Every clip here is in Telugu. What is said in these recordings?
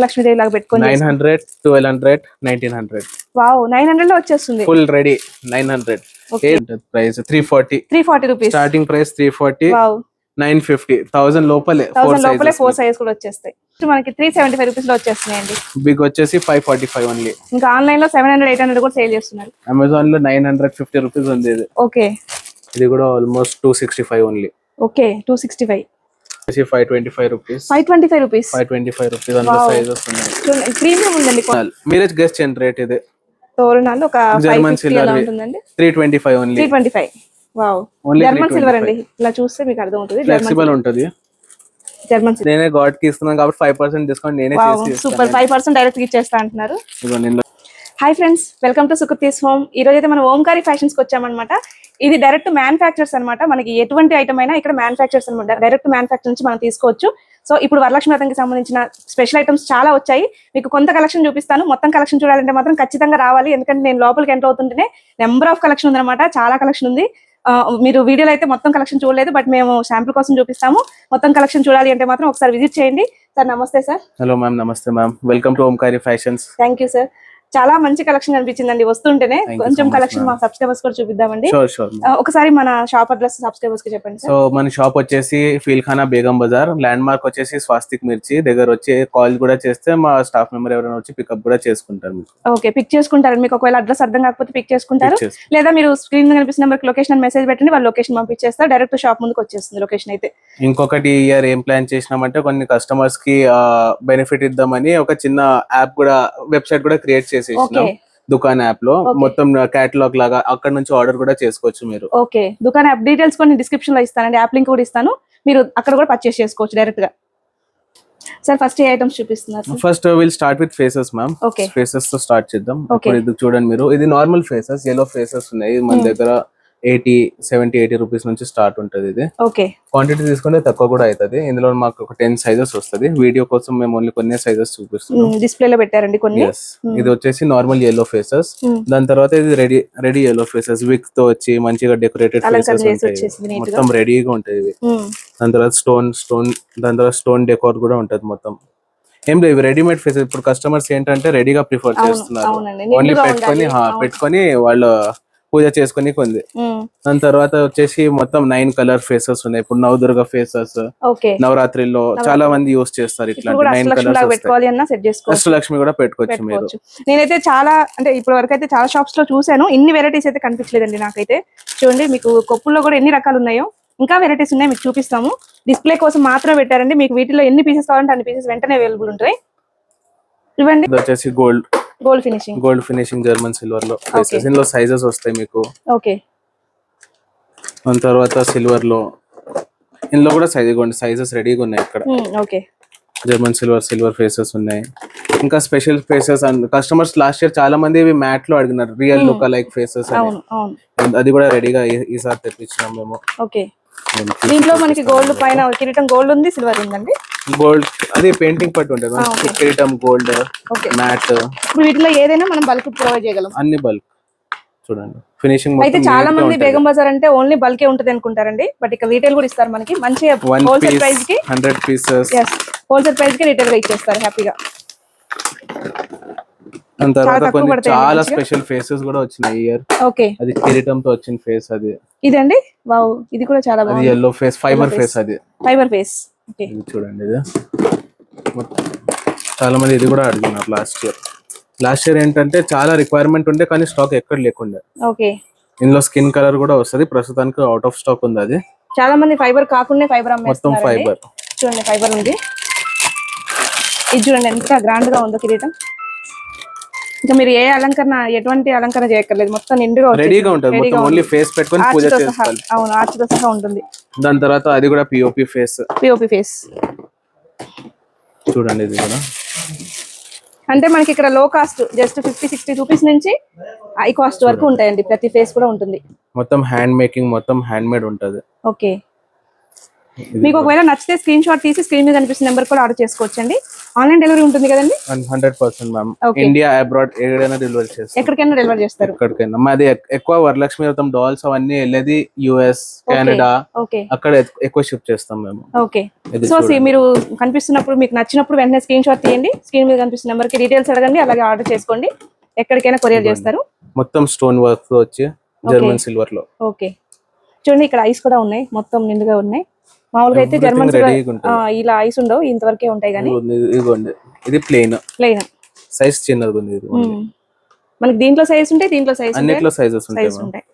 లక్ష్మీదేవి లాగా పెట్టుకొని 900, 1200, 1900. వావ్ 900 లో వచ్చేస్తుంది. Full ready 900. Price 340 rupees starting price. 340. Wow 950. 1000 లోపలే 4 సైజ్ కూడా వచ్చేస్తాయి. మనకి 375 రూపీస్ లో వచ్చేస్తున్నాయండి. బిగ్ వచ్చేసి 545 ఓన్లీ. ఇంకా ఆన్లైన్ లో 700, 800 కూడా సేల్ చేస్తున్నారు. అమెజాన్ లో 950 రూపీస్ ఉంది ఇది. ఓకే, ఇది కూడా almost 265 only. Okay 265. 525 rupees. 525 rupees. 525 rupees. అందులో సైజెస్ ఉన్నాయి. ప్రీమియం ఉందండి. మీరే గెస్ చేయండి రేట్. ఇది తోరణాలు ఒక జర్మన్ సిల్వర్ ఉంటుందండి. 325 ఓన్లీ. 325. వావ్ జర్మన్ సిల్వర్ అండి. ఇలా చూస్తే మీకు అర్థం అవుతుంది. ఫ్లెక్సిబుల్ ఉంటది. జర్మన్ సిల్వర్ నేనే గాడ్ కి ఇస్తున్నాను కాబట్టి 5% డిస్కౌంట్ నేనే చేసి ఇస్తాను. సూపర్. 5% డైరెక్ట్ ఇచ్చేస్తా అంటున్నారు. Hi friends, welcome to Sukriti's home. ఈ రోజు అయితే మనం ఓంకారి ఫ్యాషన్స్ కి వచ్చామన్నమాట. ఇది డైరెక్ట్ మ్యానుఫ్యాక్చర్స్ అనమాట. మనకి ఎటువంటి ఐటమ్ అయినా ఇక్కడ మ్యానుఫ్యాక్చర్స్ అనమాట. డైరెక్ట్ మ్యానుఫ్యాక్చర్ నుంచి మనం తీసుకోవచ్చు. సో ఇప్పుడు వరలక్ష్మి వ్రతంకి సంబంధించిన స్పెషల్ ఐటమ్స్ చాలా వచ్చాయి. మీకు కొంత కలెక్షన్ చూపిస్తాను. మొత్తం కలెక్షన్ చూడాలంటే మాత్రం ఖచ్చితంగా రావాలి. ఎందుకంటే నేను లోపలికి ఎంటర్ అవుతుంటేనే నెంబర్ ఆఫ్ కలెక్షన్ ఉందన్నమాట. చాలా కలెక్షన్ ఉంది. మీరు వీడియోలో అయితే మొత్తం కలెక్షన్ చూడలేదు, బట్ మేము శాంపుల్ కోసం చూపిస్తాము. మొత్తం కలెక్షన్ చూడాలి అంటే మాత్రం ఒకసారి విజిట్ చేయండి. సార్ నమస్తే సార్. Hello ma'am. నమస్తే ma'am. Welcome to Omkari Fashions. Thank you sir. చాలా మంచి కలెక్షన్ అనిపించిందండి వస్తుంటేనే. కొంచెం కలెక్షన్ మా సబ్స్క్రైబర్స్ కూడా చూపిద్దామండి. ఒకసారి మన షాప్ అడ్రస్ సబ్స్క్రైబర్స్ కి చెప్పండి. సో మన షాప్ వచ్చేసి ఫీల్ఖానా బేగం బజార్. ల్యాండ్ మార్క్ వచ్చేసి స్వాస్తిక్ మిర్చి దగ్గర. వచ్చి కాల్ కూడా చేస్తే మా స్టాఫ్ మెంబర్ ఎవరైనా వచ్చి పికప్ కూడా చేసుకుంటారు. ఓకే, పిక్ చేసుకుంటారు. మీకు ఒకవేళ అడ్రస్ అర్థం కాకపోతే పిక్ చేసుకుంటారు. లేదా మీరు స్క్రీన్ మీద కనిపిస్తున్న నెంబర్ లొకేషన్ మెసేజ్ పెట్టండి, వాళ్ళు లొకేషన్ పంపించేస్తారు. డైరెక్ట్ షాప్ ముందుకు వచ్చేస్తుంది లొకేషన్ అయితే. ఇంకొకటి ఇయర్ ఏం ప్లాన్ చేసినామంటే కొన్ని కస్టమర్స్ కి బెనిఫిట్ ఇద్దామని ఒక చిన్న యాప్ కూడా, వెబ్సైట్ కూడా క్రియేట్ చేసేసినాం. దుకాన్ యాప్ లో మొత్తం కేటలాగ్ లాగా అక్కడ నుంచి ఆర్డర్ కూడా చేసుకోవచ్చు మీరు. ఓకే, దుకాన్ యాప్ డీటెయిల్స్ కూడా డిస్క్రిప్షన్ లో ఇస్తానండి. యాప్ లింక్ కూడా ఇస్తాను. మీరు అక్కడ కూడా పర్చేస్ చేసుకోవచ్చు డైరెక్ట్ గా. సార్ ఫస్ట్ ఏ ఐటమ్స్ చూపిస్తున్నారు? First will start with faces ma'am. Faces తో స్టార్ట్ చేద్దాం. ఇది చూడండి మీరు. ఇది నార్మల్ ఫేసెస్, ఎల్లో ఫేసెస్ ఉన్నాయి మన దగ్గర. 70-80 రూపీస్ నుంచి స్టార్ట్ ఉంటది. ఇది క్వాంటిటీ తీసుకుంటే తక్కువ కూడా అవుతుంది. ఇందులో మాకు ఒక 10 సైజెస్ వస్తుంది. వీడియో కోసం మేము ఓన్లీ కొన్ని సైజెస్ చూపిస్తున్నాం. డిస్ప్లే లో పెట్టారండి కొన్ని. ఇది వచ్చేసి నార్మల్ ఎల్లో ఫేసెస్. దాని తర్వాత ఇది రెడీ ఎల్లో ఫేసెస్ విక్ తో వచ్చి మంచిగా డెకరేటెడ్ ఫేసెస్ ఉంటాయి. మొత్తం రెడీగా ఉంటాయి ఇవి. దాని తర్వాత దాని తర్వాత స్టోన్ డెకోర్ కూడా ఉంటది మొత్తం. ఏం లేదు, రెడీమేడ్ ఫేసెస్. ఇప్పుడు కస్టమర్స్ ఏంటంటే రెడీగా ప్రిఫర్ చేస్తున్నారు. ఓన్లీ పెట్టుకొని వాళ్ళు పూజ చేసుకుని కొంది. దాని తర్వాత వచ్చేసి మొత్తం 9 కలర్ ఫేసెస్ ఉన్నాయి. ఇప్పుడు నవదుర్గ ఫేసెస్ నవరాత్రిలో చాలా మంది యూస్ చేస్తారు. ఇట్లాంటి 9 కలర్స్. అష్టలక్ష్మి కూడా పెట్టుకోవచ్చు మీరు. నేనైతే చాలా, అంటే ఇప్పటి వరకు అయితే చాలా షాప్స్ లో చూసాను. ఇన్ని వెరైటీస్ అయితే కనిపించలేదండి నాకైతే. చూడండి, మీకు కొప్పుల్లో కూడా ఎన్ని రకాలు ఉన్నాయో. ఇంకా వెరైటీస్ ఉన్నాయి, మీకు చూపిస్తాము. డిస్ప్లే కోసం మాత్రమే పెట్టారండి. మీకు వీటిలో ఎన్ని పీసెస్ కావాలంటే అన్ని పీసెస్ వెంటనే అవైలబుల్ ఉంటాయి. ఇవ్వండి. వచ్చేసి గోల్డ్ ఫినిషింగ్ జర్మన్ సిల్వర్ లో ఫేసెస్. ఇందులో సైజెస్ వస్తాయి మీకు. ఓకే, దాని తర్వాత సిల్వర్ లో ఇందులో కూడా సైజెస్ రెడీగా ఉన్నాయి ఇక్కడ. ఓకే, జర్మన్ సిల్వర్ ఫేసెస్ ఉన్నాయి. ఇంకా special faces and customers last year చాలా మంది ఇవి మ్యాట్ లో అడిగినారు, రియల్ లుక్ లైక్ ఫేసెస్ అని. అది కూడా రెడీగా ఈసారి తెప్పించినాం మేము. ఓకే, దీంట్లో మనకి గోల్డ్ పైన కిరీటం గోల్డ్ ఉంది, సిల్వర్ ఉందండి. గోల్డ్ అది పెయింటింగ్ పట్టు ఉంటుంది. కిరీటం గోల్డ్ మ్యాట్. వీటిలో ఏదైనా మనం బల్క్ ప్రొవైడ్ చేయగలం. అన్ని బల్క్. చూడండి ఫినిషింగ్. అయితే చాలా మంది బేగం బజార్ అంటే ఓన్లీ బల్కే ఉంటది అనుకుంటారండి, బట్ ఇక్కడ రీటైల్ కూడా ఇస్తారు మనకి. మంచి హోల్సేల్ ప్రైస్ కి 100 పీసెస్. హోల్సేల్ ప్రైస్ కి రీటైల్ గా ఇచ్చేస్తారు హ్యాపీగా. దాని తర్వాత కొన్ని చాలా స్పెషల్ ఫేసెస్ కూడా వచ్చినాయి ఇయర్. ఓకే, అది కిరీటంతో వచ్చిన ఫేస్. అది ఇదండి. వావ్, ఇది కూడా చాలా బాగుంది. yellow face, fibre face. అది ఫైబర్ ఫేస్. ఓకే, చూడండి. ఇది చాలా మంది ఇది కూడా అడిగినారు లాస్ట్ ఇయర్ ఏంటంటే చాలా రిక్వైర్మెంట్ ఉండే కానీ స్టాక్ ఎక్కడ లేకుండే. ఓకే, ఇందులో స్కిన్ కలర్ కూడా వస్తది. ప్రస్తుతానికి అవుట్ ఆఫ్ స్టాక్ ఉంది. అది చాలా మంది ఫైబర్ కాకుండా ఫైబర్ మొత్తం ఫైబర్. చూడండి, ఫైబర్ ఉంది. ఇది చూడండి ఎంత గ్రాండ్ గా ఉందో కిరీటం. ఇంకా మీరు ఏ అలంకరణ, ఎటువంటి అలంకరణ చేయక్కర్లేదు, మొత్తం నిండుగా రెడీగా ఉంటుంది. మొత్తం ఓన్లీ ఫేస్ పెట్టుకొని పూజ చేసుకోవాలి. అవును, ఆర్చ్తో సహా ఉంటుంది. దాని తర్వాత అది కూడా పిఓపి ఫేస్. చూడండి, ఇది కూడా అంటే మనకి ఇక్కడ లో కాస్ట్ జస్ట్ 50-60 రూపీస్ నుంచి హై కాస్ట్ వరకు ఉంటాయండి. ప్రతి ఫేస్ కూడా ఉంటుంది. మొత్తం హ్యాండ్ మేకింగ్, మొత్తం హ్యాండ్ మేడ్ ఉంటది. ఓకే, మీకు ఒకవేళ నచ్చితే స్క్రీన్ షాట్ తీసి స్క్రీన్ మీద కనిపిస్తున్న నెంబర్ కూడా ఆర్డర్ చేసుకోవచ్చండి. ఆన్లైన్ డెలివరీ ఉంటుంది కదండి? 100% మ్యామ్. Okay. ఇండియా అబ్రాడ్ ఎక్కడైనా డెలివరీ చేస్తాం. ఎక్కడికైనా డెలివరీ చేస్తారు? ఎక్కడికైనా. మాది ఎక్కువ వరలక్ష్మి వ్రతం డాల్స్ అవన్నీ వెళ్ళేది యుఎస్, కెనడా, ఓకే అక్కడ ఎక్కువ షిప్ చేస్తాం మేము. ఓకే. సో మీరు కనిపిస్తున్నప్పుడు మీకు నచ్చినప్పుడు వెంటనే స్క్రీన్ షాట్ తీయండి, స్క్రీన్ మీద కనిపిస్తున్న నెంబర్ కి డీటెయిల్స్ అడగండి, అలాగే ఆర్డర్ చేసుకోండి. ఎక్కడికైనా కొరియర్ చేస్తారు. మొత్తం స్టోన్ వర్క్ తో వచ్చి జర్మన్ సిల్వర్ లో. ఓకే. చూడండి ఇక్కడ ఐస్ కూడా ఉన్నాయి, మొత్తం నిండుగా ఉన్నాయి. మామూలుగా అయితే జర్మన్ ఇలా ఐస్ ఉండవు, ఇంతవరకే ఉంటాయి కానీ. ఇదిగోండి ఇది ప్లెయిన్ సైజ్ చిన్నది ఉంది. ఇది మనకి దీంట్లో సైజ్ ఉంటాయి, దీంట్లో సైజ్ అన్నిట్లో సైజెస్ ఉంటాయి.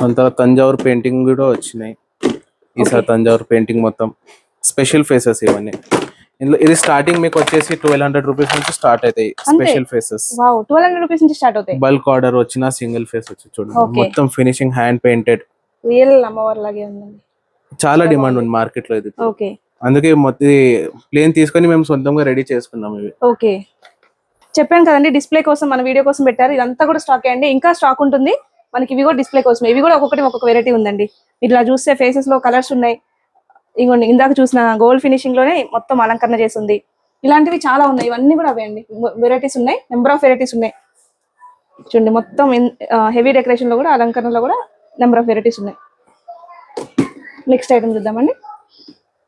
అంత తంజావూరు పెయింటింగ్ కూడా వచ్చినాయి ఈసారి. తంజావూరు పెయింటింగ్ మొత్తం స్పెషల్ ఫేసెస్ ఇవన్నీ. ఇందులో ఇది స్టార్టింగ్ మీకు వచ్చేసి 1200 రూపీస్ నుంచి స్టార్ట్ అవుతాయి స్పెషల్ ఫేసెస్. 1200 రూపీస్ నుంచి స్టార్ట్ అవుతాయి. బల్క్ ఆర్డర్ వచ్చిన సింగిల్ ఫేస్ వచ్చి చూడండి, మొత్తం ఫినిషింగ్ హ్యాండ్ పెయింటెడ్ రియల్ అమ్మవారి లాగే ఉందండి. చాలా డిమాండ్ ఉంది మార్కెట్ లో ఇది. ఓకే. అందుకే మొత్తం ప్లేన్ తీసుకొని మేము సొంతంగా రెడీ చేసుకున్నాం ఇవి. ఓకే. చెప్పాను కదండి, డిస్ప్లే కోసం మన వీడియో కోసం పెట్టారు. ఇదంతా కూడా స్టాక్ అండి, ఇంకా స్టాక్ ఉంటుంది మనకి. ఇవి కూడా డిస్ప్లే కోసం, ఇవి కూడా ఒక్కొక్కటి ఒక్కొక్క వెరైటీ ఉందండి. ఇట్లా చూస్తే ఫేసెస్ లో కలర్స్ ఉన్నాయి. ఇంకోండి ఇందాక చూసిన గోల్డ్ ఫినిషింగ్ లోనే మొత్తం అలంకరణ చేసింది. ఇలాంటివి చాలా ఉన్నాయి, ఇవన్నీ కూడా అవే అండి. వెరైటీస్ ఉన్నాయి, నెంబర్ ఆఫ్ వెరైటీస్ ఉన్నాయి. చూడండి మొత్తం హెవీ డెకరేషన్ లో కూడా, అలంకరణలో కూడా నెంబర్ ఆఫ్ వెరైటీస్ ఉన్నాయి. నెక్స్ట్ ఐటమ్ చూద్దామండి.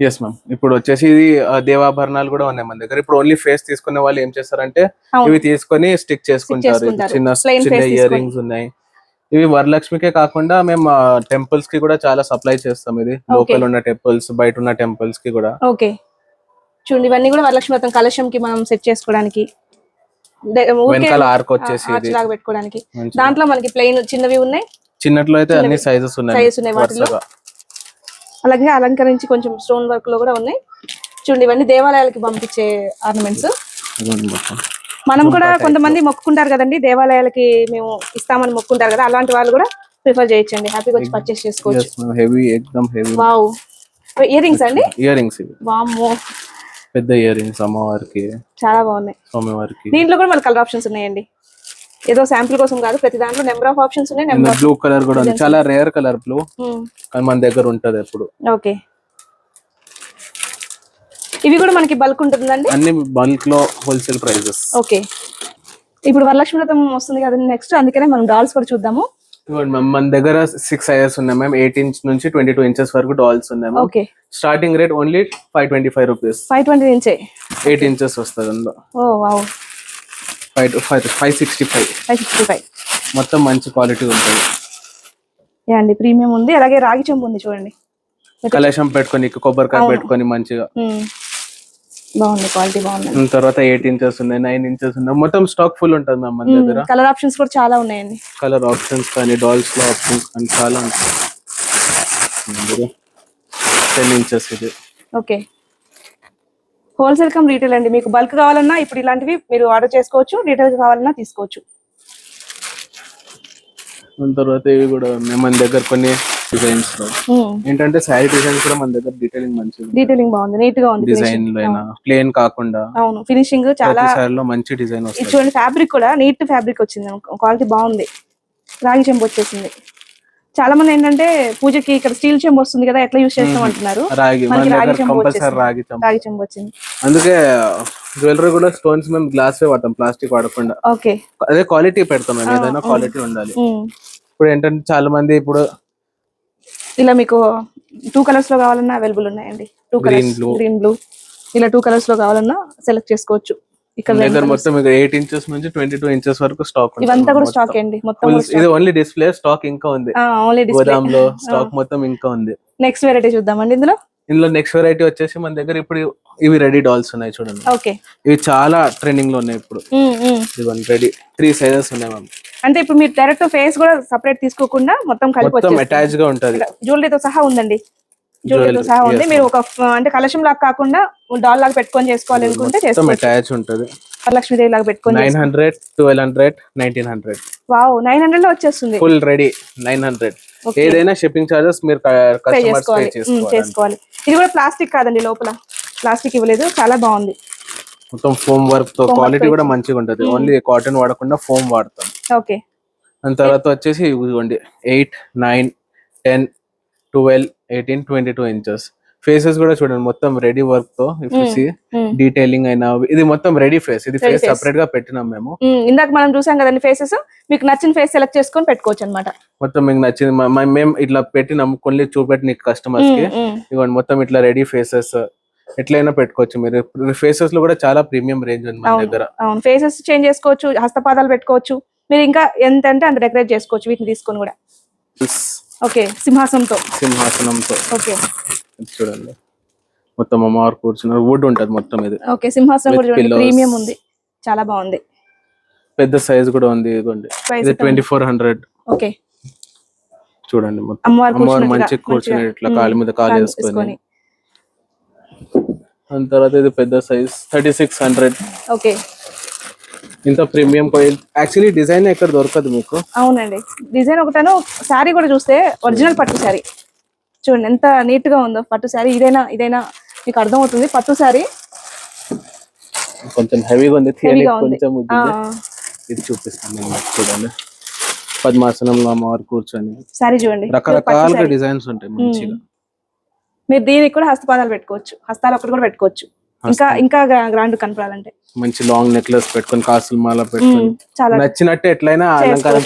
Yes ma'am. ఇప్పుడు వచ్చేసి ఇది దేవాభరణాలు కూడా ఉన్నాయి మన దగ్గర. ఇప్పుడు ఓన్లీ ఫేస్ తీసుకునే వాళ్ళు ఏం చేస్తారంటే ఇవి తీసుకొని స్టిక్ చేసుకుంటారు. చిన్న చిన్న ఇయర్ రింగ్స్ ఉన్నాయి. ఇవి వరలక్ష్మికే కాకుండా మేము టెంపుల్స్ కి కూడా చాలా సప్లై చేస్తాం. ఇది లోకల్ ఉన్న టెంపుల్స్, బయట ఉన్న టెంపుల్స్ కి కూడా. ఓకే. చూడండి ఇవన్నీ కూడా వరలక్ష్మి వ్రతం కలశం కి మనం సెట్ చేసుకోవడానికి, వెనకాల ఆర్క్ వచ్చేసి పెట్టుకోవడానికి. దాంట్లో మనకి ప్లెయిన్ చిన్నవి ఉన్నాయి, చిన్నట్లో అయితే అన్ని సైజెస్ ఉన్నాయి వాటిలో. అలాగే అలంకరించి కొంచెం స్టోన్ వర్క్ లో కూడా ఉన్నాయి. చూడండి ఇవన్నీ దేవాలయాలకి పంపించే ఆర్నమెంట్స్. మనం కూడా కొంతమంది మొక్కుకుంటారు కదండి, దేవాలయాలకి మేము ఇస్తామని మొక్కుంటారు కదా, అలాంటి వాళ్ళు కూడా ప్రిఫర్ చేయొచ్చండి. హ్యాపీగా వచ్చి పర్చేస్ చేసుకోవచ్చు. హెవీ, ఎక్దమ్ హెవీ. వావ్. ఇయర్ రింగ్స్ అండి? ఇయర్ రింగ్స్ ఇవి. వామ్మో, పెద్ద ఇయర్ రింగ్స్ అమ్మవారికి చాలా బాగున్నాయి. స్వామివారికి. దీంట్లో కూడా మన కలర్ ఆప్షన్స్ ఉన్నాయండి. ఏదో శాంపుల్ కోసం కాదు, ప్రతి దాంట్లో నెంబర్ ఆఫ్ ఆప్షన్స్ ఉన్నాయి. బ్లూ కలర్ కూడా ఉంది, చాలా రేర్ కలర్ బ్లూ, కానీ మన దగ్గర ఉంటది ఎప్పుడు. ఓకే. ఇవి కూడా మనకి బల్క్ ఉంటుందండి? అన్ని బల్క్ లో హోల్సేల్ ప్రైజెస్. ఓకే. ఇప్పుడు వరలక్ష్మి వ్రతం వస్తుంది కదండి నెక్స్ట్, అందుకనే మనం డాల్స్ కూడా చూద్దాము. మన దగ్గర 6 సైజెస్ ఉన్నాయి మ్యామ్. 8 ఇంచ్ నుంచి 22 ఇంచెస్ వరకు డాల్స్ ఉన్నాయి. Okay. Starting rate only 525 rupees. 520 ఇంచే 8 inches వస్తుంది అందులో. ఓ వావ్. 565 మొత్తం మంచి క్వాలిటీ ఉంటుంది. అండి ప్రీమియం ఉంది. అలాగే రాగి చెంబు ఉంది చూడండి, కలశం పెట్టుకొని కొబ్బరికాయ పెట్టుకొని మంచిగా బాగుంది, క్వాలిటీ బాగుంది. తర్వాత 8 ఇంచెస్ ఉన్నాయి, 9 ఇంచెస్ ఉన్నాయి. మొత్తం స్టాక్ ఫుల్ ఉంటుంది మ్యామ్ మన దగ్గర. కలర్ ఆప్షన్స్ కూడా చాలా ఉన్నాయండి. కలర్ ఆప్షన్స్ కానీ డాల్స్ లో ఆప్షన్స్ కానీ చాలా ఉంటాయి. 10 ఇంచెస్ ఇది. ఓకే. హోల్సేల్ కమ్ రీటైల్ అండి. మీకు బల్క్ కావాలన్నా ఇప్పుడు ఇలాంటివి మీరు ఆర్డర్ చేసుకోవచ్చు, రీటైల్ కావాలన్నా తీసుకోవచ్చు. తర్వాత ఇవి కూడా ఉన్నాయి మన దగ్గర కొన్ని డిజైన్స్ లో. ఏంటంటే శారీ డిజైన్స్ కూడా మన దగ్గర డీటెయిలింగ్ మంచిగా, డీటెయిలింగ్ బాగుంది, నీట్ గా ఉంది. డిజైన్ లో అయినా ప్లేన్ కాకుండా. అవును, ఫినిషింగ్ చాలా లో మంచి డిజైన్ వస్తుంది. చూడండి ఫ్యాబ్రిక్ కూడా నీట్ ఫ్యాబ్రిక్ వచ్చింది, క్వాలిటీ బాగుంది. రాగి చెంబు వచ్చేసింది. చాలా మంది ఏంటంటే పూజకి ఇక్కడ స్టీల్ చెంబు వస్తుంది కదా, ఎట్లా యూస్ చేస్తాం అంటున్నారు. రాగి చెంబు వచ్చింది. అందుకే జ్యువెలరీ కూడా స్టోన్స్ మేము గ్లాస్ వాడతాం, ప్లాస్టిక్ వాడకుండా. ఓకే. అదే క్వాలిటీ పెడతాం మేము, ఏదైనా క్వాలిటీ ఉండాలి. ఇప్పుడు ఏంటంటే చాలా మంది ఇప్పుడు ఇలా మీకు 2 కలర్స్ లో కావాలన్నా అవైలబుల్ ఉన్నాయండి. 2 కలర్స్, గ్రీన్ బ్లూ, ఇలా 2 కలర్స్ లో కావాలన్నా సెలెక్ట్ చేసుకోవచ్చు. ఇక్కడ మొత్తం 8 ఇంచెస్ నుంచి 22 ఇంచెస్ వరకు స్టాక్ ఉంది. ఇవంతా కూడా స్టాక్ అండి మొత్తం. ఇది ఓన్లీ డిస్ప్లే స్టాక్ ఇంకా ఉంది, గోదాం లో స్టాక్ మొత్తం ఇంకా ఉంది. నెక్స్ట్ వెరైటీ చూద్దామండి. ఇందులో నెక్స్ట్ వెరైటీ వచ్చేసి మన దగ్గర ఇప్పుడు ఇవి రెడీ డాల్స్ ఉన్నాయి చూడండి. ఓకే. ఇవి చాలా ట్రెండింగ్ లో ఉన్నాయి ఇప్పుడు. ఇవన్నీ రెడీ 3 సైజెస్ ఉన్నాయి మ్యామ్. అంటే ఇప్పుడు మీరు డైరెక్ట్ ఫేస్ కూడా సెపరేట్ తీసుకోకుండా మొత్తం కలిపి అటాచ్ గా ఉంటది. జ్యువెలరీతో సహా ఉందండి, జ్యువెలరీతో సహా ఉంది. మీరు ఒక అంటే కలశం లాగా కాకుండా డాల్ లాగా పెట్టుకొని చేసుకోవాలి అనుకుంటే చేసుకోవచ్చు. అటాచ్ ఉంటది. వరలక్ష్మీదేవి లాగా పెట్టుకొని 900, 1200, 1900. వావ్, 900 లో వచ్చేస్తుంది ఫుల్ రెడీ. 900. ఏదైనా షిప్పింగ్ చార్జెస్ మీరు కస్టమర్స్ పే చేసుకోవాలి. ఇది కూడా ప్లాస్టిక్ కాదండి, లోపల ప్లాస్టిక్ ఇవ్వలేదు, చాలా బాగుంది. మొత్తం ఫోమ్ వర్క్ తో, క్వాలిటీ కూడా మంచిగా ఉంటది. ఓన్లీ కాటన్ వాడకుండా ఫోమ్ వాడతాం. ఓకే. దాని తర్వాత వచ్చేసి ఇవ్వండి 8, 9, 10, 12, 18-22 ఇంచెస్. ఫేసెస్ కూడా చూడండి మొత్తం రెడీ వర్క్ తో, ఇఫ్ యు సీ డీటెయిలింగ్ అయినా ఇది మొత్తం రెడీ ఫేస్. ఇది ఫేస్ సెపరేట్ గా పెట్టినాం మేము. ఇందాక మనం చూసాం కదండి ఫేసెస్, మీకు నచ్చిన ఫేస్ సెలెక్ట్ చేసుకొని పెట్టుకోవచ్చు అనమాట. మొత్తం మీకు నచ్చింది మేము ఇట్లా పెట్టినాం కొన్ని చూపెట్టి కస్టమర్స్ కి. ఇవ్వండి మొత్తం ఇట్లా రెడీ ఫేసెస్ ఎట్లయినా పెట్టుకోవచ్చు మీరు. ఫేసెస్ లో కూడా చాలా ప్రీమియం రేంజ్ ఉంది మన దగ్గర. అవును, ఫేసెస్ చేంజ్ చేసుకోవచ్చు, హస్తపాదాలు పెట్టుకోవచ్చు, మీరు ఇంకా ఎంత అంటే అంత డెకరేట్ చేసుకోవచ్చు వీటిని తీసుకొని కూడా. ఓకే, సింహాసనంతో. ఓకే, చూడండి మొత్తం అమ్మవారు కూర్చున్నారు, వుడ్ ఉంటది మొత్తం ఇది. ఓకే, సింహాసనం కూడా చూడండి ప్రీమియం ఉంది, చాలా బాగుంది. పెద్ద సైజ్ కూడా ఉంది, ఇదిగోండి ఇది 2400. ఓకే, చూడండి మొత్తం అమ్మవారు మంచిగా కూర్చుని ఇట్లా కాళ్ళ మీద కాలు వేసుకొని. దాని తర్వాత ఇది పెద్ద సైజ్ 3600. ఓకే, ఇంత ప్రీమియం యాక్చువల్లీ డిజైన్ ఎక్కడ దొరకదు మీకు. అవునండి, డిజైన్ ఒకటాను. శారీ కూడా చూస్తే ఒరిజినల్ పట్టు శారీ చూడండి ఎంత నీట్ గా ఉందో. పట్టు శారీ ఇదైనా మీకు అర్థం అవుతుంది. పట్టు శారీ కొంచెం హెవీగా ఉంది, కొంచెం ఇది చూపిస్తాను నేను. చూడండి పద్మాసనంలో అమ్మవారు కూర్చొని శారీ చూడండి, రకరకాల డిజైన్స్ ఉంటాయి మంచిగా. మీరు దీనికి కూడా హస్తపాదాలు పెట్టుకోవచ్చు, హస్తాలు ఒకటి కూడా పెట్టుకోవచ్చు, ఇంకా గ్రాండ్ కనపడాలంటే. మంచి లాంగ్ నెక్లెస్ పెట్టుకొని, కాసుల మాల పెట్టుకొని చాలా నచ్చినట్టు ఎట్లయినా అలంకరణ.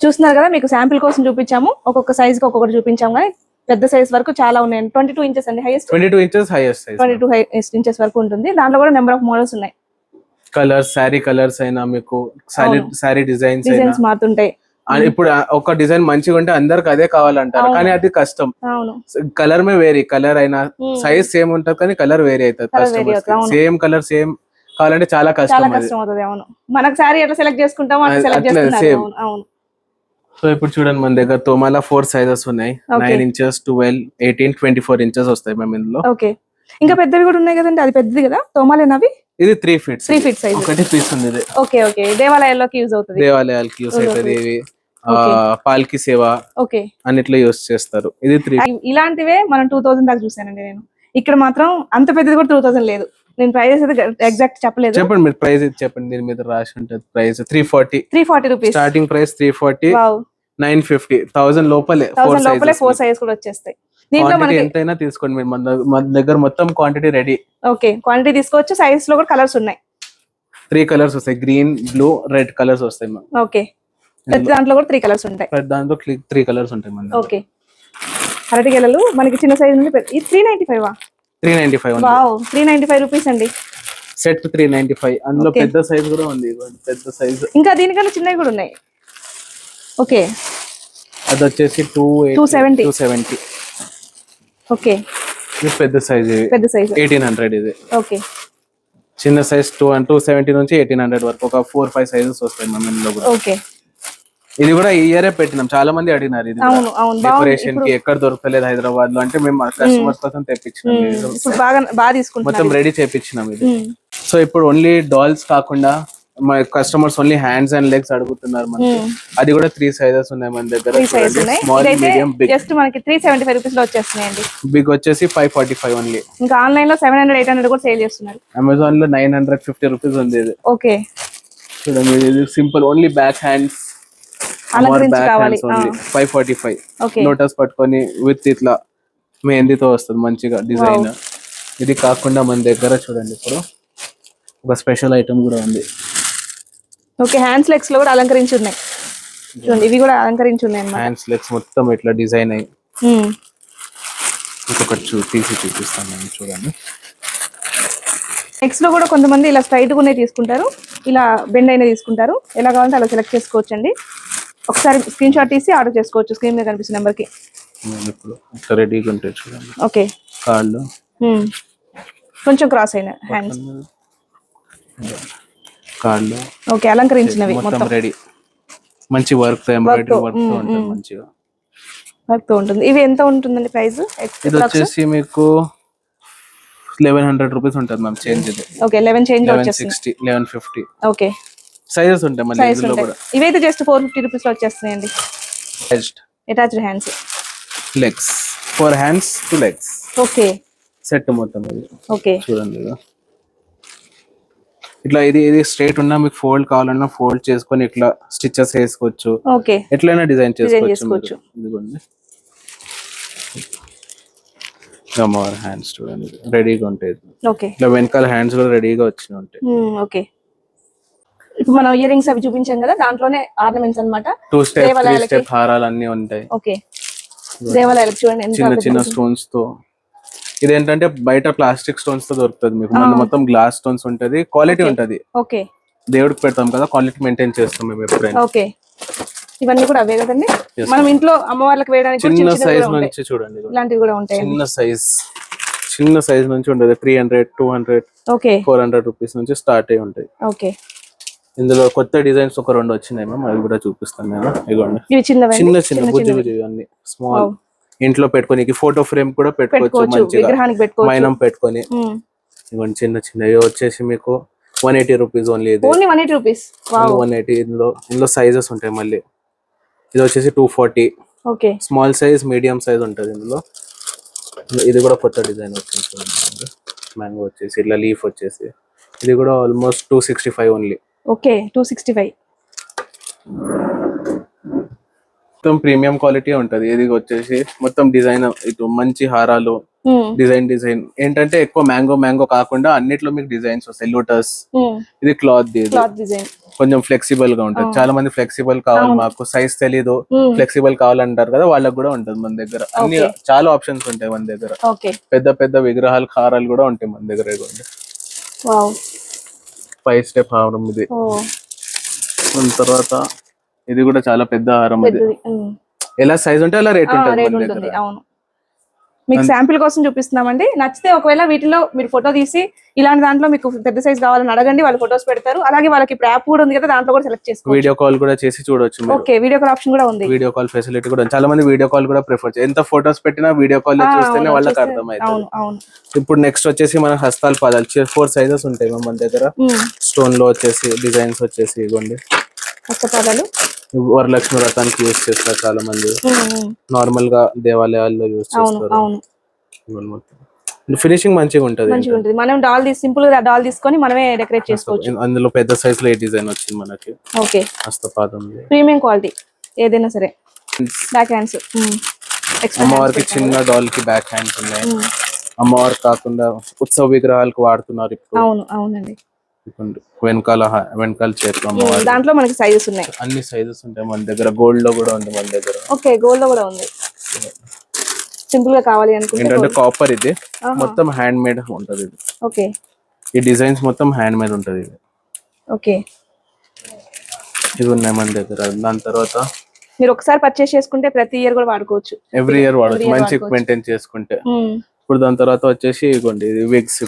చూస్తున్నారు కదా, మీకు శాంపిల్ కోసం చూపించాము. ఒక్కొక్క సైజ్ కి ఒక్కొక్కటి చూపించాము, కానీ పెద్ద సైజ్ వరకు చాలా ఉన్నాయి. 22 ఇంచెస్ అండి highest. 22 inches highest size. 22 inches వరకు ఉంటుంది. దాంట్లో కూడా నెంబర్ ఆఫ్ మోడల్స్ ఉన్నాయి. కలర్స్, శారీ కలర్స్ అయినా మీకు శారీ డిజైన్స్ మారుతుంటాయి. ఇప్పుడు ఒక డిజైన్ మంచిగా ఉంటే అందరికి అదే కావాలంటారు, కానీ అది కష్టం. కలర్ మే వేరే, కలర్ అయినా సైజ్ సేమ్ ఉంటది కానీ కలర్ వేరే అవుతుంది. సేమ్ కలర్ సేమ్ కావాలంటే చాలా కష్టం అవుతుంది. అవును, మనకు శారీ ఎట్లా సెలెక్ట్ చేసుకుంటామో సేమ్. సో ఇప్పుడు చూడండి మన దగ్గర తోమాల 4 సైజెస్ ఉన్నాయి. 9 ఇంచెస్, 12, 18, 24 ఇంచెస్ వస్తాయి మేము ఇందులో. ఓకే, ఇంకా పెద్దవి కూడా ఉన్నాయి కదండి. అది పెద్దది కదా తోమాలేనవి. ఇది 3 feet సైజ్ ఒకటి పీస్ ఉంది ఇది. ఓకే, దేవాలయాల్లోకి యూజ్ అవుతుంది. దేవాలయాలకి యూజ్ అవుతుంది. ఇవి పాల్కి సేవ అన్నిట్లో యూజ్ చేస్తారు. ఇది 3. ఇలాంటివే మనం 2000 దాకా చూసానండి నేను. ఇక్కడ మాత్రం అంత పెద్దది కూడా 2000 లేదు. నేను ప్రైస్ అయితే ఎగ్జాక్ట్ చెప్పలేదు. చెప్పండి మీరు ప్రైస్ చెప్పండి, దీని మీద రాసి ఉంటుంది ప్రైస్. 340 rupees starting price. 340, 950, 1000 లోపలే 4 సైజ్ కూడా వచ్చేస్తాయి. దీంట్లో మనకి ఎంతైనా తీసుకోండి మీరు, మన దగ్గర మొత్తం క్వాంటిటీ రెడీ. ఓకే, క్వాంటిటీ తీసుకోవచ్చు. సైజ్ లో కూడా కలర్స్ ఉన్నాయి. 3 కలర్స్ వస్తాయి, గ్రీన్, బ్లూ, రెడ్ కలర్స్ వస్తాయి. ఓకే, దాంట్లో కూడా 3 కలర్స్ ఉంటాయి. దాంట్లో 3 కలర్స్ ఉంటాయి మన. ఓకే, అరటి గెలలు మనకి చిన్న సైజ్ నుండి 395. 395. వావ్, 395 రూపీస్ అండి. సెట్ 395. అందులో పెద్ద సైజ్ కూడా ఉంది, పెద్ద సైజ్. ఇంకా దీనికన్నా చిన్నవి కూడా ఉన్నాయి. ఓకే, అది వచ్చేసి 270. ఓకే, పెద్ద సైజ్ 1800. ఇది ఓకే, చిన్న సైజ్ 270 నుంచి 1800 వరకు ఒక 4-5 సైజెస్ వస్తాయి మన ఇందులో కూడా. ఓకే, ఇది కూడా ఈ ఇయరే పెట్టినాం, చాలా మంది అడిగినారు. ఇది డెకరేషన్ కి ఎక్కడ దొరకలేదు హైదరాబాద్ లో, అంటే మేము కస్టమర్స్ కోసం తెప్పించినాం. బాగా తీసుకుంటాం, మొత్తం రెడీ చేపించినాం ఇది. సో ఇప్పుడు ఓన్లీ డాల్స్ కాకుండా మా customers only hands and legs అడుగుతున్నారు మనకి. అది కూడా 3 సైజెస్ ఉన్నాయి మన దగ్గర. Small, medium, big. జస్ట్ మనకి 375 రూపీస్ లో వచ్చేస్తున్నాయండి. బిగ్ వచ్చేసి 545 ఓన్లీ. ఇంకా ఆన్లైన్ లో 700, 800 కూడా సేల్ చేస్తున్నారు. అమెజాన్ లో 950 రూపీస్ ఉంది ఇది. ఓకే, చూడండి ఇది simple, only back hands. 545. Lotus పట్టుకొని విత్ ఇట్లా మెహందీతో వస్తుంది మంచిగా డిజైన్. ఇది కాకుండా మన దగ్గర చూడండి ఇప్పుడు ఒక స్పెషల్ ఐటమ్ కూడా ఉంది. ఓకే, హ్యాండ్స్ లెగ్స్ లో కూడా అలంకరించి ఉన్నాయి. చూడండి, ఇవి కూడా అలంకరించి ఉన్నాయి అన్నమాట. హ్యాండ్స్ లెగ్స్ మొత్తం ఇట్లా డిజైన్ అయ్యి. ఇంకొకటి తీసి చూపిస్తాను నేను, చూడండి. నెక్స్ట్ లో కూడా కొంతమంది ఇలా స్ట్రైట్ గా తీసుకుంటారు, ఇలా బెండ్ అయినా తీసుకుంటారు. ఎలా కావాలంటే అలా సెలెక్ట్ చేసుకోవచ్చు అండి. ఒకసారి స్క్రీన్ షాట్ తీసి ఆర్డర్ చేసుకోవచ్చు స్క్రీన్ మీద కనిపిస్తున్న నెంబర్ కి. ఇప్పుడు రెడీగా ఉంటాయి చూడండి. ఓకే, కాళ్ళు కొంచెం క్రాస్ అయిన హ్యాండ్స్, కాళ్ళు. ఓకే, అలంకరించినవి మొత్తం రెడీ. మంచి వర్క్ తో, ఎంబ్రాయిడరీ వర్క్ తో ఉంటుంది, మంచిగా వర్క్ తో ఉంటుంది. ఇవి ఎంత ఉంటుందండి ప్రైస్? ఇది వచ్చేసి మీకు 1100 రూపీస్ ఉంటుంది మ్యామ్ చేంజ్. ఇది ఓకే, 11 చేంజ్ 1160, 1150. ఓకే, సైజెస్ ఉంటాయి మళ్ళీ ఇందులో కూడా. ఇవైతే జస్ట్ 450 రూపీస్ లో వచ్చేస్తున్నాయండి. Attached hands, legs, 4 hands 2 legs. Okay, set మొత్తం ఇది. ఓకే, చూడండి ఇట్లా. ఇది స్ట్రైట్ ఉన్నా మీకు ఫోల్డ్ కావాలన్నా ఫోల్డ్ చేసుకొని ఇట్లా స్టిచెస్ వేసుకోవచ్చు. ఓకే, ఎట్లయినా డిజైన్ చేసుకోవచ్చు. ఇదిగోండి అమ్మవారి హ్యాండ్స్ చూడండి రెడీగా ఉంటాయి. ఓకే ఇట్లా వెనకాల హ్యాండ్స్ కూడా రెడీగా వచ్చి ఉంటాయి. ఓకే. ఇప్పుడు మనం ఇయర్ రింగ్స్ అవి చూపించాం కదా, దాంట్లోనే ఆర్నమెంట్స్ అన్నమాట. 2 స్టెప్ 3 స్టెప్ హారాలు అన్ని ఉంటాయి. ఓకే. దేవాలయాలకు చూడండి ఎంత చిన్న చిన్న స్టోన్స్ తో. ఇదేంటంటే బయట ప్లాస్టిక్ స్టోన్స్ తో దొరుకుతుంది మీకు, మన మొత్తం గ్లాస్ స్టోన్స్ ఉంటది, క్వాలిటీ ఉంటది. ఓకే. దేవుడికి పెడతాం కదా, క్వాలిటీ మెయింటైన్ చేస్తాం మేము ఎప్పుడైనా. ఓకే. ఇవన్నీ కూడా అవే కదండి, మనం ఇంట్లో అమ్మవార్లకు వేయడానికి చిన్న సైజ్ నుంచి చూడండి, ఇలాంటివి కూడా ఉంటాయి. చిన్న సైజ్ నుంచి ఉంటుంది. 300, 200, ఓకే, 400 రూపీస్ నుంచి స్టార్ట్ అయి ఉంటాయి. ఓకే. ఇందులో కొత్త డిజైన్స్ ఒక 2 వచ్చినాయి మ్యామ్, అవి కూడా చూపిస్తాను నేను. ఇదిగోండి చిన్న చిన్న బుజ్జి అన్ని స్మాల్, ఇంట్లో పెట్టుకోనికి ఫోటో ఫ్రేమ్ కూడా పెట్టుకోవచ్చు మంచిగా, మైనం పెట్టుకొని. ఇదిగోండి చిన్న చిన్నవి వచ్చేసి మీకు 180 రూపీస్ ఓన్లీ. ఇది 180 రూపీస్. 180. ఇందులో సైజెస్ ఉంటాయి మళ్ళీ. ఇది వచ్చేసి 240. Okay. Small size, medium size ఉంటుంది ఇందులో. ఇది కూడా కొత్త డిజైన్ వచ్చింది, మ్యాంగో వచ్చేసి ఇట్లా లీఫ్ వచ్చేసి. ఇది కూడా ఆల్మోస్ట్ 265 ఓన్లీ. ఓకే, 265. మొత్తం ప్రీమియం క్వాలిటీ ఉంటది. ఇది వచ్చేసి మొత్తం డిజైన్, ఇటు మంచి హారాలు, డిజైన్ ఏంటంటే ఎక్కువ మ్యాంగో కాకుండా అన్నిట్లో మీకు డిజైన్స్ వస్తాయి. లోటస్, ఇది క్లాత్ డిజైన్, కొంచెం ఫ్లెక్సిబుల్ గా ఉంటుంది. చాలా మంది ఫ్లెక్సిబుల్ కావాలి, మాకు సైజ్ తెలీదు, ఫ్లెక్సిబుల్ కావాలంటారు కదా, వాళ్ళకి కూడా ఉంటుంది మన దగ్గర. అన్ని చాలా ఆప్షన్స్ ఉంటాయి మన దగ్గర. పెద్ద పెద్ద విగ్రహాలు, హారాలు కూడా ఉంటాయి మన దగ్గర. 5 స్టెప్ హారం ఇది. దాని తర్వాత ఇది కూడా చాలా పెద్ద హారం. ఇది ఎలా సైజ్ ఉంటే అలా రేట్ ఉంటుంది. అవును, మీకు శాంపిల్ కోసం చూపిస్తున్నామండి. నచ్చితే ఒకవేళ వీటిలో మీరు ఫోటో తీసి ఇలాంటి దాంట్లో మీకు పెద్ద సైజ్ కావాలని అడగండి, వాళ్ళు ఫోటోస్ పెడతారు. అలాగే వాళ్ళకి ఇప్పుడు యాప్ కూడా ఉంది కదా, దాంట్లో కూడా సెలెక్ట్ చేసుకోవచ్చు. వీడియో కాల్ కూడా చేసి చూడొచ్చు. ఓకే, వీడియో కాల్ ఆప్షన్ కూడా ఉంది. వీడియో కాల్ ఫెసిలిటీ కూడా చాలా మంది వీడియో కాల్ కూడా ప్రిఫర్ చేస్తారు. ఎంత ఫోటోస్ పెట్టినా వీడియో కాల్ చూస్తేనే వాళ్ళకి అర్థమవుతుంది. ఇప్పుడు నెక్స్ట్ వచ్చేసి మన హస్తాల పాదాలు 4 సైజెస్ ఉంటాయి మన దగ్గర. స్టోన్ లో వచ్చేసి డిజైన్స్ వచ్చేసి ఇవ్వండి. హస్తపాదాలు వరలక్ష్మి వ్రతానికి యూజ్ చేస్తారు చాలా మంది, నార్మల్ గా దేవాలయాల్లో యూజ్ చేస్తారు. ఫినిషింగ్ మంచిగా ఉంటది. మనం డాల్ సింపుల్ గా డాల్ తీసుకొని మనమే డెకరేట్ చేసుకోవచ్చు. అందులో పెద్ద సైజ్ లో ఏ డిజైన్ వచ్చింది మనకి. ఓకే, హస్తపాదం ప్రీమియం క్వాలిటీ ఏదైనా సరే. బ్యాక్ హ్యాండ్స్, అమ్మవారికి చిన్న డాల్ కి బ్యాక్ హ్యాండ్స్ ఉన్నాయి. అమ్మవారు కాకుండా ఉత్సవ విగ్రహాలకు వాడుతున్నారు ఇప్పుడు. అవునండి. వెనకాల చేతిలో అమ్మవారు, దాంట్లో మనకి సైజెస్ ఉన్నాయి, అన్ని సైజెస్ ఉంటాయి మన దగ్గర. గోల్డ్ లో కూడా ఉంది మన దగ్గర. ఓకే, గోల్డ్ లో కూడా ఉంది. సింపుల్ గా కావాలి అనుకుంటే ఏంటంటే కాపర్, ఇది మొత్తం హ్యాండ్ మేడ్ ఉంటది. ఇది ఓకే, ఈ డిజైన్స్ మొత్తం హ్యాండ్ మేడ్ ఉంటది. ఇది ఓకే, ఇది ఉన్నాయి మన దగ్గర. దాని తర్వాత మీరు ఒకసారి పర్చేస్ చేసుకుంటే ప్రతి ఇయర్ కూడా వాడుకోవచ్చు, ఎవ్రీ ఇయర్ వాడచ్చు మంచిగా మెయింటైన్ చేసుకుంటే. ఇప్పుడు దాని తర్వాత వచ్చేసి ఇదిగోండి, ఇది విగ్స్,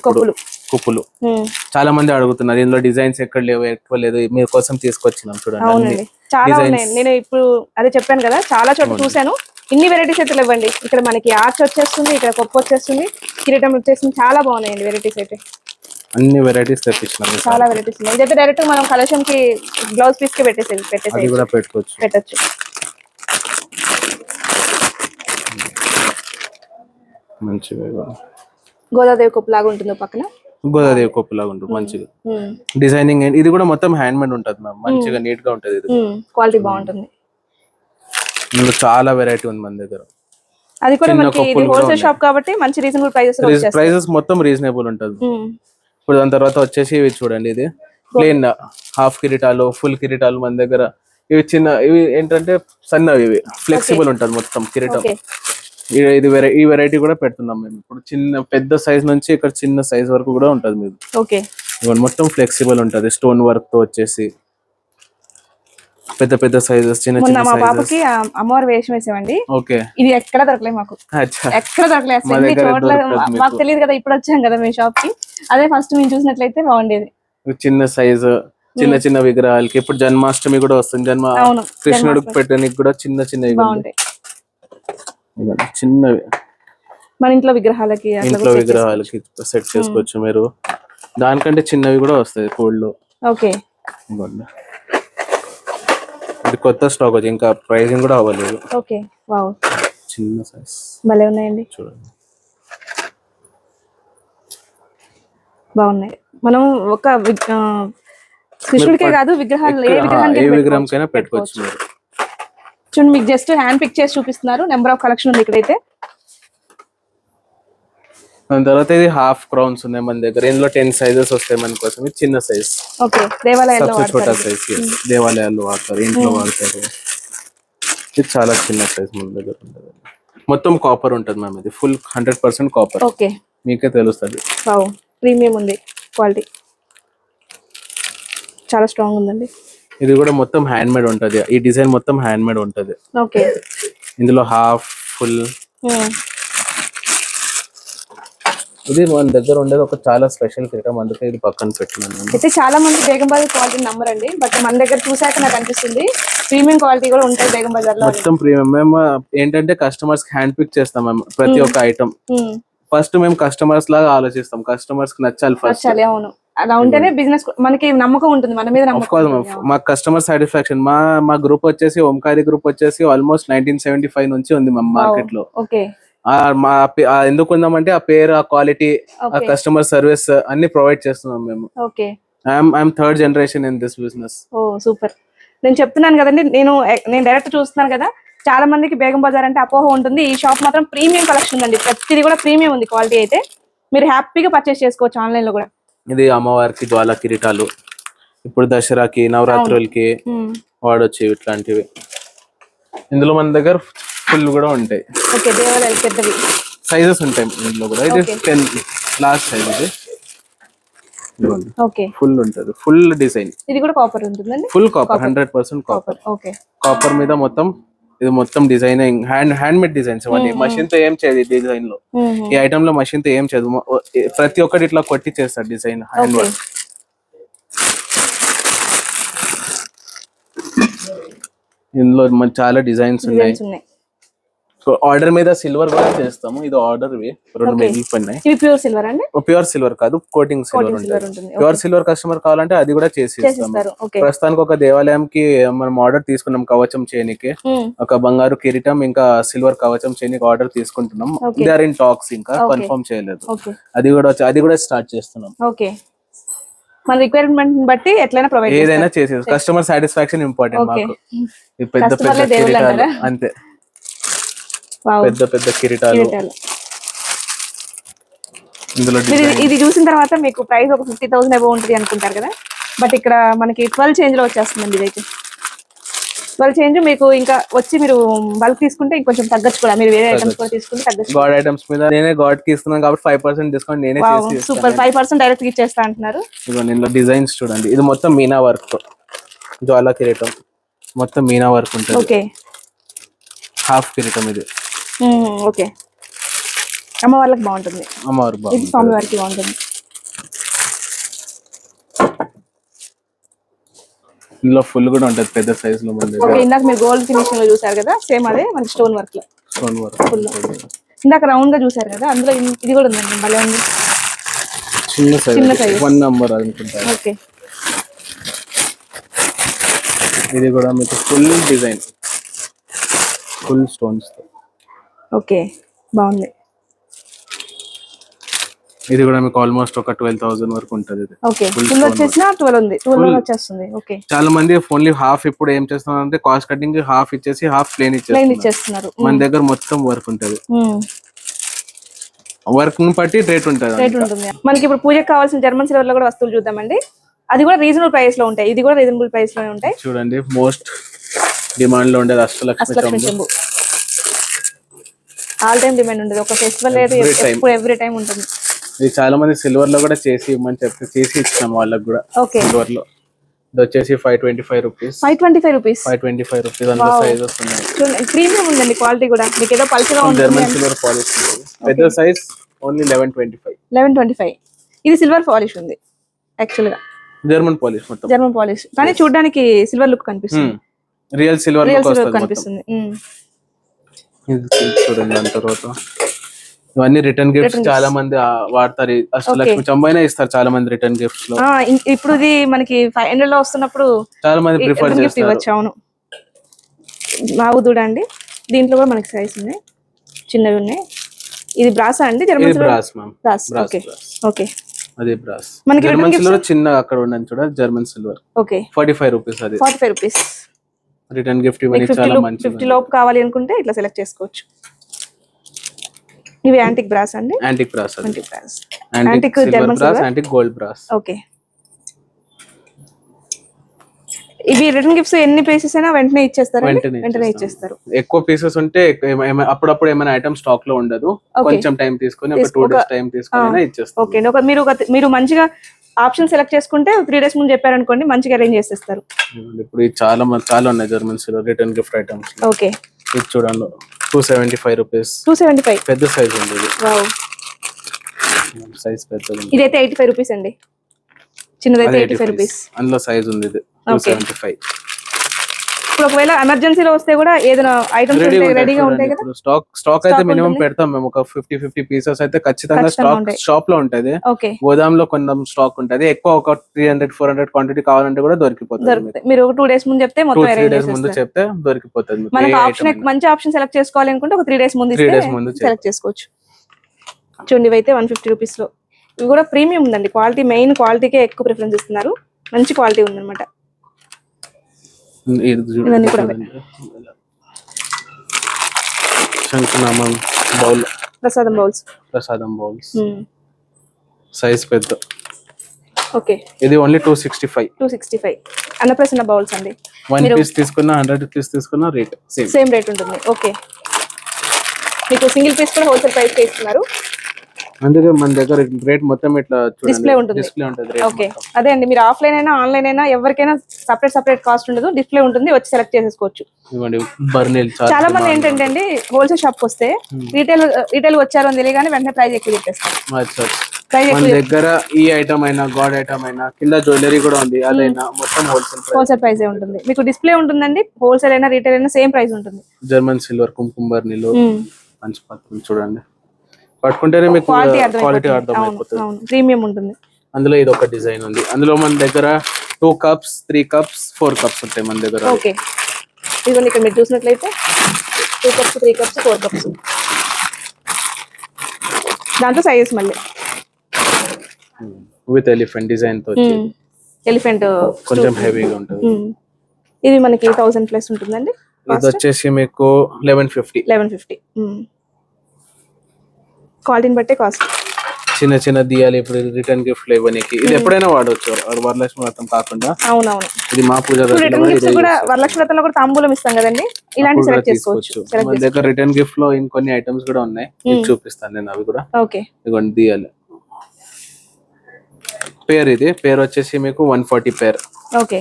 కుప్పులు. చాలా మంది అడుగుతున్నారు, ఇందులో డిజైన్స్ ఎక్కడ లేవు, ఎక్కువ లేదు, మీరు కోసం తీసుకొచ్చినాం చూడండి. చాలా ఉన్నాయి. నేను ఇప్పుడు అదే చెప్పాను కదా, చాలా చోట్ల చూసాను. ఇన్ని వెరైటీస్ అయితే ఇవ్వండి. ఇక్కడ మనకి ఆర్చ్ వచ్చేస్తుంది, ఇక్కడ కొప్పు వచ్చేస్తుంది, కిరీటం వచ్చేస్తుంది. చాలా బాగున్నాయండి వెరైటీస్ అయితే. అన్ని వెరైటీస్ తెప్పించినాం, చాలా వెరైటీస్ ఉన్నాయి. ఇదైతే డైరెక్ట్ మనం కలశం కి బ్లౌజ్ పీస్ కి పెట్టచ్చు. మంచిగా గోదాదేవి కొప్పు లాగా ఉంటుంది పక్కన. గోదాదేవి కొప్పు లాగా ఉంటుంది మంచిగా. డిజైనింగ్ ఇది కూడా మొత్తం హ్యాండ్ మేడ్ ఉంటుంది మ్యామ్, మంచిగా నీట్ గా ఉంటది. ఇది క్వాలిటీ బాగుంటుంది. ఇందులో చాలా వెరైటీ ఉంది మన దగ్గర. అది కూడా మనకి ఇది హోల్సేల్ షాప్ కాబట్టి మంచి రీజనబుల్ ప్రైసెస్ మొత్తం రీజనబుల్ ఉంటుంది. ఇప్పుడు దాని తర్వాత వచ్చేసి ఇవి చూడండి, ఇది ప్లేన్ హాఫ్ కిరీటాలు, ఫుల్ కిరీటాలు మన దగ్గర. ఇవి చిన్న, ఇవి ఏంటంటే సన్నవి, ఇవి ఫ్లెక్సిబుల్ ఉంటుంది మొత్తం కిరీటం. ఇది ఈ వెరైటీ కూడా పెడుతున్నాం మేము ఇప్పుడు. చిన్న పెద్ద సైజ్ నుంచి ఇక్కడ చిన్న సైజ్ వరకు కూడా ఉంటది మీకు. ఓకే, ఇవన్నీ మొత్తం ఫ్లెక్సిబుల్ ఉంటది, స్టోన్ వర్క్ తో వచ్చేసి. పెద్ద పెద్ద సైజెస్, చిన్న చిన్న మా బాబుకి అమ్మవారి వేషం వేసామండి. ఓకే, ఇది ఎక్కడ దొరకలేదు మాకు, ఎక్కడ దొరకలేదు. మాకు తెలియదు కదా, ఇప్పుడు వచ్చాం కదా మీ షాప్ కి. అదే ఫస్ట్ మేము చూసినట్లయితే బాగుండేది. చిన్న సైజు, చిన్న విగ్రహాలకి. ఇప్పుడు జన్మాష్టమి కూడా వస్తుంది, కృష్ణుడికి పెట్టడానికి కూడా చిన్నవి బాగుంటాయి. చిన్నవి మన ఇంట్లో విగ్రహాలకి సెట్ చేసుకోవచ్చు మీరు. దానికంటే చిన్నవి కూడా వస్తాయి కోల్డ్. ఓకే, ఇది కొత్త స్టాక్ వచ్చి, ఇంకా ప్రైసింగ్ కూడా అవ్వలేదు. ఓకే, వావ్, చిన్న సైజ్ భలే ఉన్నాయండి, చూడండి. బాగున్నాయి. మనం ఒక కృష్ణుడికే కాదు, విగ్రహాలు ఏ విగ్రహంకైనా పెట్టుకోవచ్చు మీరు. చూడండి, మీకు జస్ట్ హ్యాండ్ పిక్ చేసి చూపిస్తున్నారు. నెంబర్ ఆఫ్ కలెక్షన్ ఉంది ఇక్కడైతే. దాని తర్వాత ఇది హాఫ్ క్రౌన్స్ ఉన్నాయి మన దగ్గర. ఇందులో 10 సైజెస్ వస్తాయి మన కోసం. ఇది చిన్న సైజ్, ఓకే, దేవాలయాల్లో చోటా సైజ్. దేవాలయాల్లో వాడతారు, ఇంట్లో వాడతారు. ఇది చాలా చిన్న సైజ్ మన దగ్గర ఉంటుంది. మొత్తం కాపర్ ఉంటుంది మ్యామ్. ఇది ఫుల్ 100% కాపర్. ఓకే, మీకే తెలుస్తుంది. ప్రీమియం ఉంది క్వాలిటీ, చాలా స్ట్రాంగ్ ఉందండి. ఇది కూడా మొత్తం హ్యాండ్ మేడ్ ఉంటది. ఈ డిజైన్ మొత్తం హ్యాండ్ మేడ్ ఉంటది. ఓకే, ఇందులో హాఫ్ ఫుల్. ఇది మన దగ్గర ఉండేది ఒక చాలా స్పెషల్ కిరీటం, అందుకే ఇది పక్కన పెట్టినాను. అయితే చాలా మంది బేగం బజార్ క్వాలిటీ నంబర్ అండి, బట్ మన దగ్గర చూసాక నాకు అనిపిస్తుంది ప్రీమియం క్వాలిటీ కూడా ఉంటాయి బేగం బజార్ లో. మొత్తం ప్రీమియం. మేము ఏంటంటే కస్టమర్స్ హ్యాండ్ పిక్ చేస్తాం మేము ప్రతి ఒక్క ఐటమ్. ఫస్ట్ మేము కస్టమర్స్ లాగా ఆలోచిస్తాం, కస్టమర్స్ కి నచ్చాలి ఫస్ట్. అవును, అలా ఉంటేనే బిజినెస్ మనకి నమ్మకం ఉంటుంది, మన మీద నమ్మకం. మా కస్టమర్ సాటిస్ఫాక్షన్. మా గ్రూప్ వచ్చేసి ఓంకారి గ్రూప్ వచ్చేసి ఆల్మోస్ట్ 1975 నుంచి ఉంది మా మార్కెట్ లో. ఓకే, ఎందుకు ఉందామంటే ఆ పేరు, ఆ క్వాలిటీ, ఆ కస్టమర్ సర్వీస్ అన్ని ప్రొవైడ్ చేస్తున్నాం మేము. Okay, I'm third generation in this business. Oh super. నేను చెప్తున్నాను కదండి, నేను డైరెక్ట్ చూస్తున్నాను కదా, చాలా మందికి బేగం బజార్ అంటే అపోహ ఉంటుంది. ఈ షాప్ మాత్రం ప్రీమియం కలెక్షన్ ఉందండి, ప్రతిదీ కూడా ప్రీమియం ఉంది క్వాలిటీ. అయితే మీరు హ్యాపీగా పర్చేస్ చేసుకోవచ్చు ఆన్లైన్ లో కూడా. ఇది అమ్మవారికి జ్వాల కిరీటాలు, ఇప్పుడు దసరాకి నవరాత్రులకి వాడొచ్చు ఇట్లాంటివి. ఇందులో మన దగ్గర ఫుల్ కూడా ఉంటాయి. ఓకే, దేవాలయాలు పెద్దవి సైజెస్ ఉంటాయి ఇందులో కూడా. ఇది 10 లాస్ట్ సైజ్. ఇది ఓకే, ఫుల్ ఉంటది, ఫుల్ డిజైన్. ఇది కూడా కాపర్ ఉంటుందండి, full copper, 100% copper. Okay, copper మీద మొత్తం. ఇది మొత్తం డిజైనింగ్ హ్యాండ్ మేడ్ డిజైన్స్ ఇవన్నీ. మషిన్ తో ఏం చేయదు ఈ డిజైన్ లో. ఈ ఐటమ్ లో మషిన్ తో ఏం చేయదు, ప్రతి ఒక్కటి ఇట్లా కొట్టి చేస్తారు డిజైన్, హ్యాండ్ వర్క్. ఇందులో చాలా డిజైన్స్ ఉన్నాయి. ఆర్డర్ మీద సిల్వర్ కూడా చేస్తాము. ఇది ఆర్డర్ రెండు మిగిలిపోయినాయి. ప్యూర్ సిల్వర్ అండి? ప్యూర్ సిల్వర్ కాదు, కోటింగ్ సిల్వర్ ఉంటుంది. ప్యూర్ సిల్వర్ కస్టమర్ కావాలంటే అది కూడా చేసి ఇస్తాము. ప్రస్తుతానికి ఒక దేవాలయంకి మనం ఆర్డర్ తీసుకున్నాం కవచం చేయనికి, ఒక బంగారు కిరీటం ఇంకా సిల్వర్ కవచం చేయనికి ఆర్డర్ తీసుకుంటున్నాం. దే ఆర్ ఇన్ టాక్స్, ఇంకా కన్ఫర్మ్ చేయలేదు. అది కూడా స్టార్ట్ చేస్తున్నాం. ఓకే, మన రిక్వైర్మెంట్ బట్టి ఎట్లైనా ప్రొవైడ్ ఏదైనా చేసేది. కస్టమర్ సాటిస్ఫాక్షన్ ఇంపార్టెంట్ మాకు. పెద్ద పెద్ద కిరీటాలు అంతే, పెద్ద పెద్ద కిరీటాలు. ఇందులో ఇది చూసిన తర్వాత మీకు ప్రైస్ ఒక 50,000 అబౌవ్ ఉంటుంది అనుకుంటారు కదా, బట్ ఇక్కడ మనకి 12 చేంజ్ లో వచ్చేస్తుందండి. ఇదైతే 12 చేంజ్ మీకు ఇంకా వచ్చి మీరు బల్క్ తీసుకుంటే ఇంకొంచెం తగ్గచ్చు కూడా. మీరు వేరే ఐటమ్స్ కూడా తీసుకుంటే తగ్గచ్చు. గాడ్ ఐటమ్స్ మీద నేనే గాడ్ కి ఇస్తున్నాను కాబట్టి 5% డిస్కౌంట్ నేనే చేసి. సూపర్, 5% డైరెక్ట్ గా ఇచ్చేస్తా అంటున్నారు. ఇదిగోండి, ఇందులో డిజైన్స్ చూడండి. ఇది మొత్తం మీనా వర్క్ తో జ్వాలా కిరీటం, మొత్తం మీనా వర్క్ ఉంటుంది. ఓకే, హాఫ్ కిరీటం ఇది. ఓకే, అమ్మవారికి బాగుంటుంది. అమ్మవారికి బాగుంటుంది, స్వామి వారికి బాగుంటుంది. ఇందులో ఫుల్ కూడా ఉంటుంది పెద్ద సైజ్ లో. ఓకే, ఇందాక మీరు గోల్డ్ ఫినిషింగ్ లో చూసారు కదా, సేమ్ అదే మనకి స్టోన్ వర్క్ లో. Stone work full. ఇందాక రౌండ్ గా చూసారు కదా, అందులో ఇది కూడా ఉందండి, భలే ఉంది. చిన్న సైజ్ 1 నంబర్ అనుకుంటా. ఓకే, ఇది కూడా మీకు ఫుల్ డిజైన్, ఫుల్ స్టోన్స్ తో. ఓకే, బాగుంది. ఇది కూడా మీకు ఆల్మోస్ట్ ఒక 12,000 వరకు ఉంటుంది. ఓకే, ఫుల్ వచ్చేసిన 12 ఉంది, 12 వచ్చేస్తుంది. ఓకే, చాలా మంది ఓన్లీ హాఫ్ ఇప్పుడు ఏం చేస్తున్నారు అంటే కాస్ట్ కటింగ్ హాఫ్ ఇచ్చేసి హాఫ్ ప్లేన్ ఇచ్చేస్తున్నారు. మన దగ్గర మొత్తం వర్క్ ఉంటుంది. వర్క్ ని బట్టి రేట్ ఉంటుంది. మనకి ఇప్పుడు పూజకి కావాల్సిన జర్మన్ సిల్వర్ లో కూడా వస్తువులు చూద్దామండి. అది కూడా రీజనబుల్ ప్రైస్ లో ఉంటాయి. ఇది కూడా రీజనబుల్ ప్రైస్ లోనే ఉంటాయి. చూడండి, మోస్ట్ డిమాండ్ లో ఉండేది అష్టలక్ష్మి చెంబు. ఆల్ టైమ్ డిమాండ్ ఉండదు, ఒక ఫెస్టివల్ లేదు, ఎవ్రీ టైం ఉంటుంది. ఇది చాలా మంది సిల్వర్ లో కూడా చేసి ఇవ్వమని చెప్తే చేసి ఇచ్చాం వాళ్ళకి కూడా. సిల్వర్ లో ఇది వచ్చేసి 525 రూపీస్. 525 రూపీస్ అందులో సైజెస్ ఉన్నాయి. చూడండి, ప్రీమియం ఉందండి క్వాలిటీ కూడా. మీకు ఏదో పల్చగా ఉంటుంది. జర్మన్ సిల్వర్ పాలిష్ పెద్ద సైజ్ ఓన్లీ 1125. ఇది సిల్వర్ పాలిష్ ఉంది యాక్చువల్ గా. జర్మన్ పాలిష్ మొత్తం జర్మన్ పాలిష్, కానీ చూడడానికి సిల్వర్ లుక్ కనిపిస్తుంది. రియల్ సిల్వర్ లుక్ కనిపిస్తుంది. చూడండి. దాని తర్వాత ఇవన్నీ రిటర్న్ గిఫ్ట్స్ చాలా మంది వాడతారు. అష్టలక్ష్మి చెంబైనా ఇస్తారు చాలా మంది రిటర్న్ గిఫ్ట్స్ లో. ఇప్పుడు ఇది మనకి 500 లో వస్తున్నప్పుడు చాలా మంది ప్రిఫర్ చేస్తారు. అవును, బాగు చూడండి. దీంట్లో కూడా మనకి సైజ్ ఉన్నాయి, చిన్నవి ఉన్నాయి. ఇది బ్రాసా అండి? German brass ma'am. Okay, okay, అదే బ్రాస్. జర్మన్ సిల్వర్ చిన్న అక్కడ ఉన్నది చూడ, జర్మన్ సిల్వర్. Okay, 45 rupees. అది 45 రూపీస్ రిటర్న్ గిఫ్ట్ ఇవన్నీ చాలా మంచి. 50 లోపు కావాలి అనుకుంటే ఇట్లా సెలెక్ట్ చేసుకోవచ్చు. ఇవి యాంటిక్ బ్రాస్ అండి. Antique brass, antique brass, antique silver brass, antique gold brass. Okay. ఇవి రిటర్న్ గిఫ్ట్స్ ఎన్ని పీసెస్ అయినా వెంటనే ఇచ్చేస్తారు. వెంటనే ఇచ్చేస్తారు. ఎక్కువ పీసెస్ ఉంటే అప్పుడప్పుడు ఏమైనా ఐటమ్ స్టాక్ లో ఉండదు, కొంచెం టైం తీసుకొని ఒక 2 days టైం తీసుకొని ఇచ్చేస్తారు. ఓకే. మీరు మంచిగా ఆప్షన్ సెలెక్ట్ చేసుకుంటే 3 days ముందు చెప్పారనుకోండి, మంచిగా అరేంజ్ చేసేస్తారు. ఇప్పుడు చాలా ఉన్నాయి German silver return gift items. Okay. ఇది చూడండి 275 రూపీస్. 275 పెద్ద సైజ్ ఉంది ఇది. వావ్, సైజ్ పెద్దది. ఇదైతే 85 రూపీస్ అండి. చిన్నదైతే 85 రూపీస్. అందులో సైజ్ ఉంది ఇది 275. ఇప్పుడు ఒకవేళ ఎమర్జెన్సీలో వస్తే కూడా ఏదైనా ఐటమ్స్ రెడీగా ఉంటాయి కదా. స్టాక్ అయితే మినిమం పెడతాం మేము, ఒక 50 పీసెస్ అయితే ఖచ్చితంగా స్టాక్ షాప్ లో ఉంటది. గోదాం లో కొంచెం స్టాక్ ఉంటది. ఎక్కువ ఒక 300-400 క్వాంటిటీ కావాలంటే కూడా దొరికిపోతుంది. మీరు ఒక 2 days ముందు చెప్తే మొత్తం 3 days ముందు చెప్తే దొరికిపోతుంది. మనకి ఆప్షన్ మంచి ఆప్షన్ సెలెక్ట్ చేసుకోవాలి అనుకుంటే ఒక 3 days ముందు సెలెక్ట్ చేసుకోవచ్చు. చూడండి, ఇవైతే 150 రూపీస్ లో. ఇవి కూడా ప్రీమియం ఉందండి. క్వాలిటీ, మెయిన్ క్వాలిటీకే ఎక్కువ ప్రిఫరెన్స్ ఇస్తున్నారు. మంచి క్వాలిటీ ఉందన్నమాట. ఇవన్నీ కూడా శంఖనామం బౌల్, ప్రసాదం బౌల్స్ సైజ్ పెద్ద. ఓకే. ఇది ఓన్లీ 265. అన్నప్రసన్న బౌల్స్ అండి. 1 పీస్ తీసుకున్నా 100 పీస్ తీసుకున్నా రేట్ సేమ్ రేట్ ఉంటుంది. ఓకే. మీకు సింగిల్ పీస్ కూడా హోల్సేల్ ప్రైస్ కి ఇస్తున్నారు. అందుకే మన దగ్గర రేట్ మొత్తం ఇట్లా డిస్ప్లే ఉంటుంది. ఓకే. అదే అండి, మీరు ఆఫ్లైన్ అయినా ఆన్లైన్ అయినా ఎవరికైనా సపరేట్ కాస్ట్ ఉండదు. డిస్ప్లే ఉంటుంది, వచ్చి సెలెక్ట్ చేసేసుకోవచ్చు. చాలా మంది ఏంటంటే అండి, హోల్సేల్ షాప్ కి వస్తే రీటైల్ వచ్చారు అని తెలియగానే వెంటనే ప్రైస్ ఎక్కువ చెప్పేస్తారు. మన దగ్గర ఈ ఐటమ్ అయినా, గాడ్ ఐటమ్ అయినా, కింద జ్యువెలరీ కూడా ఉంది, అదైనా మొత్తం హోల్సేల్ ప్రైస్ ఉంటుంది. మీకు డిస్ప్లే ఉంటుందండి. హోల్సేల్ అయినా రీటైల్ అయినా సేమ్ ప్రైస్ ఉంటుంది. జర్మన్ సిల్వర్, కుంకుమర్ నీళ్ళు, పంచపత్రం చూడండి, పట్టుకుంటేనే మీకు క్వాలిటీ అర్థమైపోతుంది. ప్రీమియం ఉంటుంది. అందులో ఇది ఒక డిజైన్ ఉంది. అందులో మన దగ్గర 2 cups, 3 cups, 4 cups ఉంటాయి మన దగ్గర. ఓకే. ఇదిగోండి, ఇక్కడ మీరు చూసినట్లయితే 2 cups, 3 cups, 4 cups. దాంట్లో సైజెస్ మళ్ళీ విత్ ఎలిఫెంట్ డిజైన్ తో, ఎలిఫెంట్ కొంచెం హెవీగా ఉంటుంది. ఇది మనకి 1000 ప్లస్ ఉంటుందండి. ఇది వచ్చేసి మీకు 1150. క్వాలిటీని బట్టే కాస్ట్. చిన్న దియాలి ఇప్పుడు రిటర్న్ గిఫ్ట్ ఇవ్వడానికి. ఇది ఎప్పుడైనా వాడవచ్చు, వరలక్ష్మి వ్రతం కాకుండా. అవునవును. ఇది మా పూజ వరలక్ష్మి వ్రతంలో కూడా తాంబూలం ఇస్తాం కదండి, ఇలాంటి సెలెక్ట్ చేసుకోవచ్చు. మన దగ్గర రిటర్న్ గిఫ్ట్ లో ఇంకొన్ని ఐటమ్స్ కూడా ఉన్నాయి, చూపిస్తాను నేను అవి కూడా. ఓకే. ఇదిగోండి దియాలి పేర్. ఇది పేర్ వచ్చేసి మీకు 140 పేర్. ఓకే.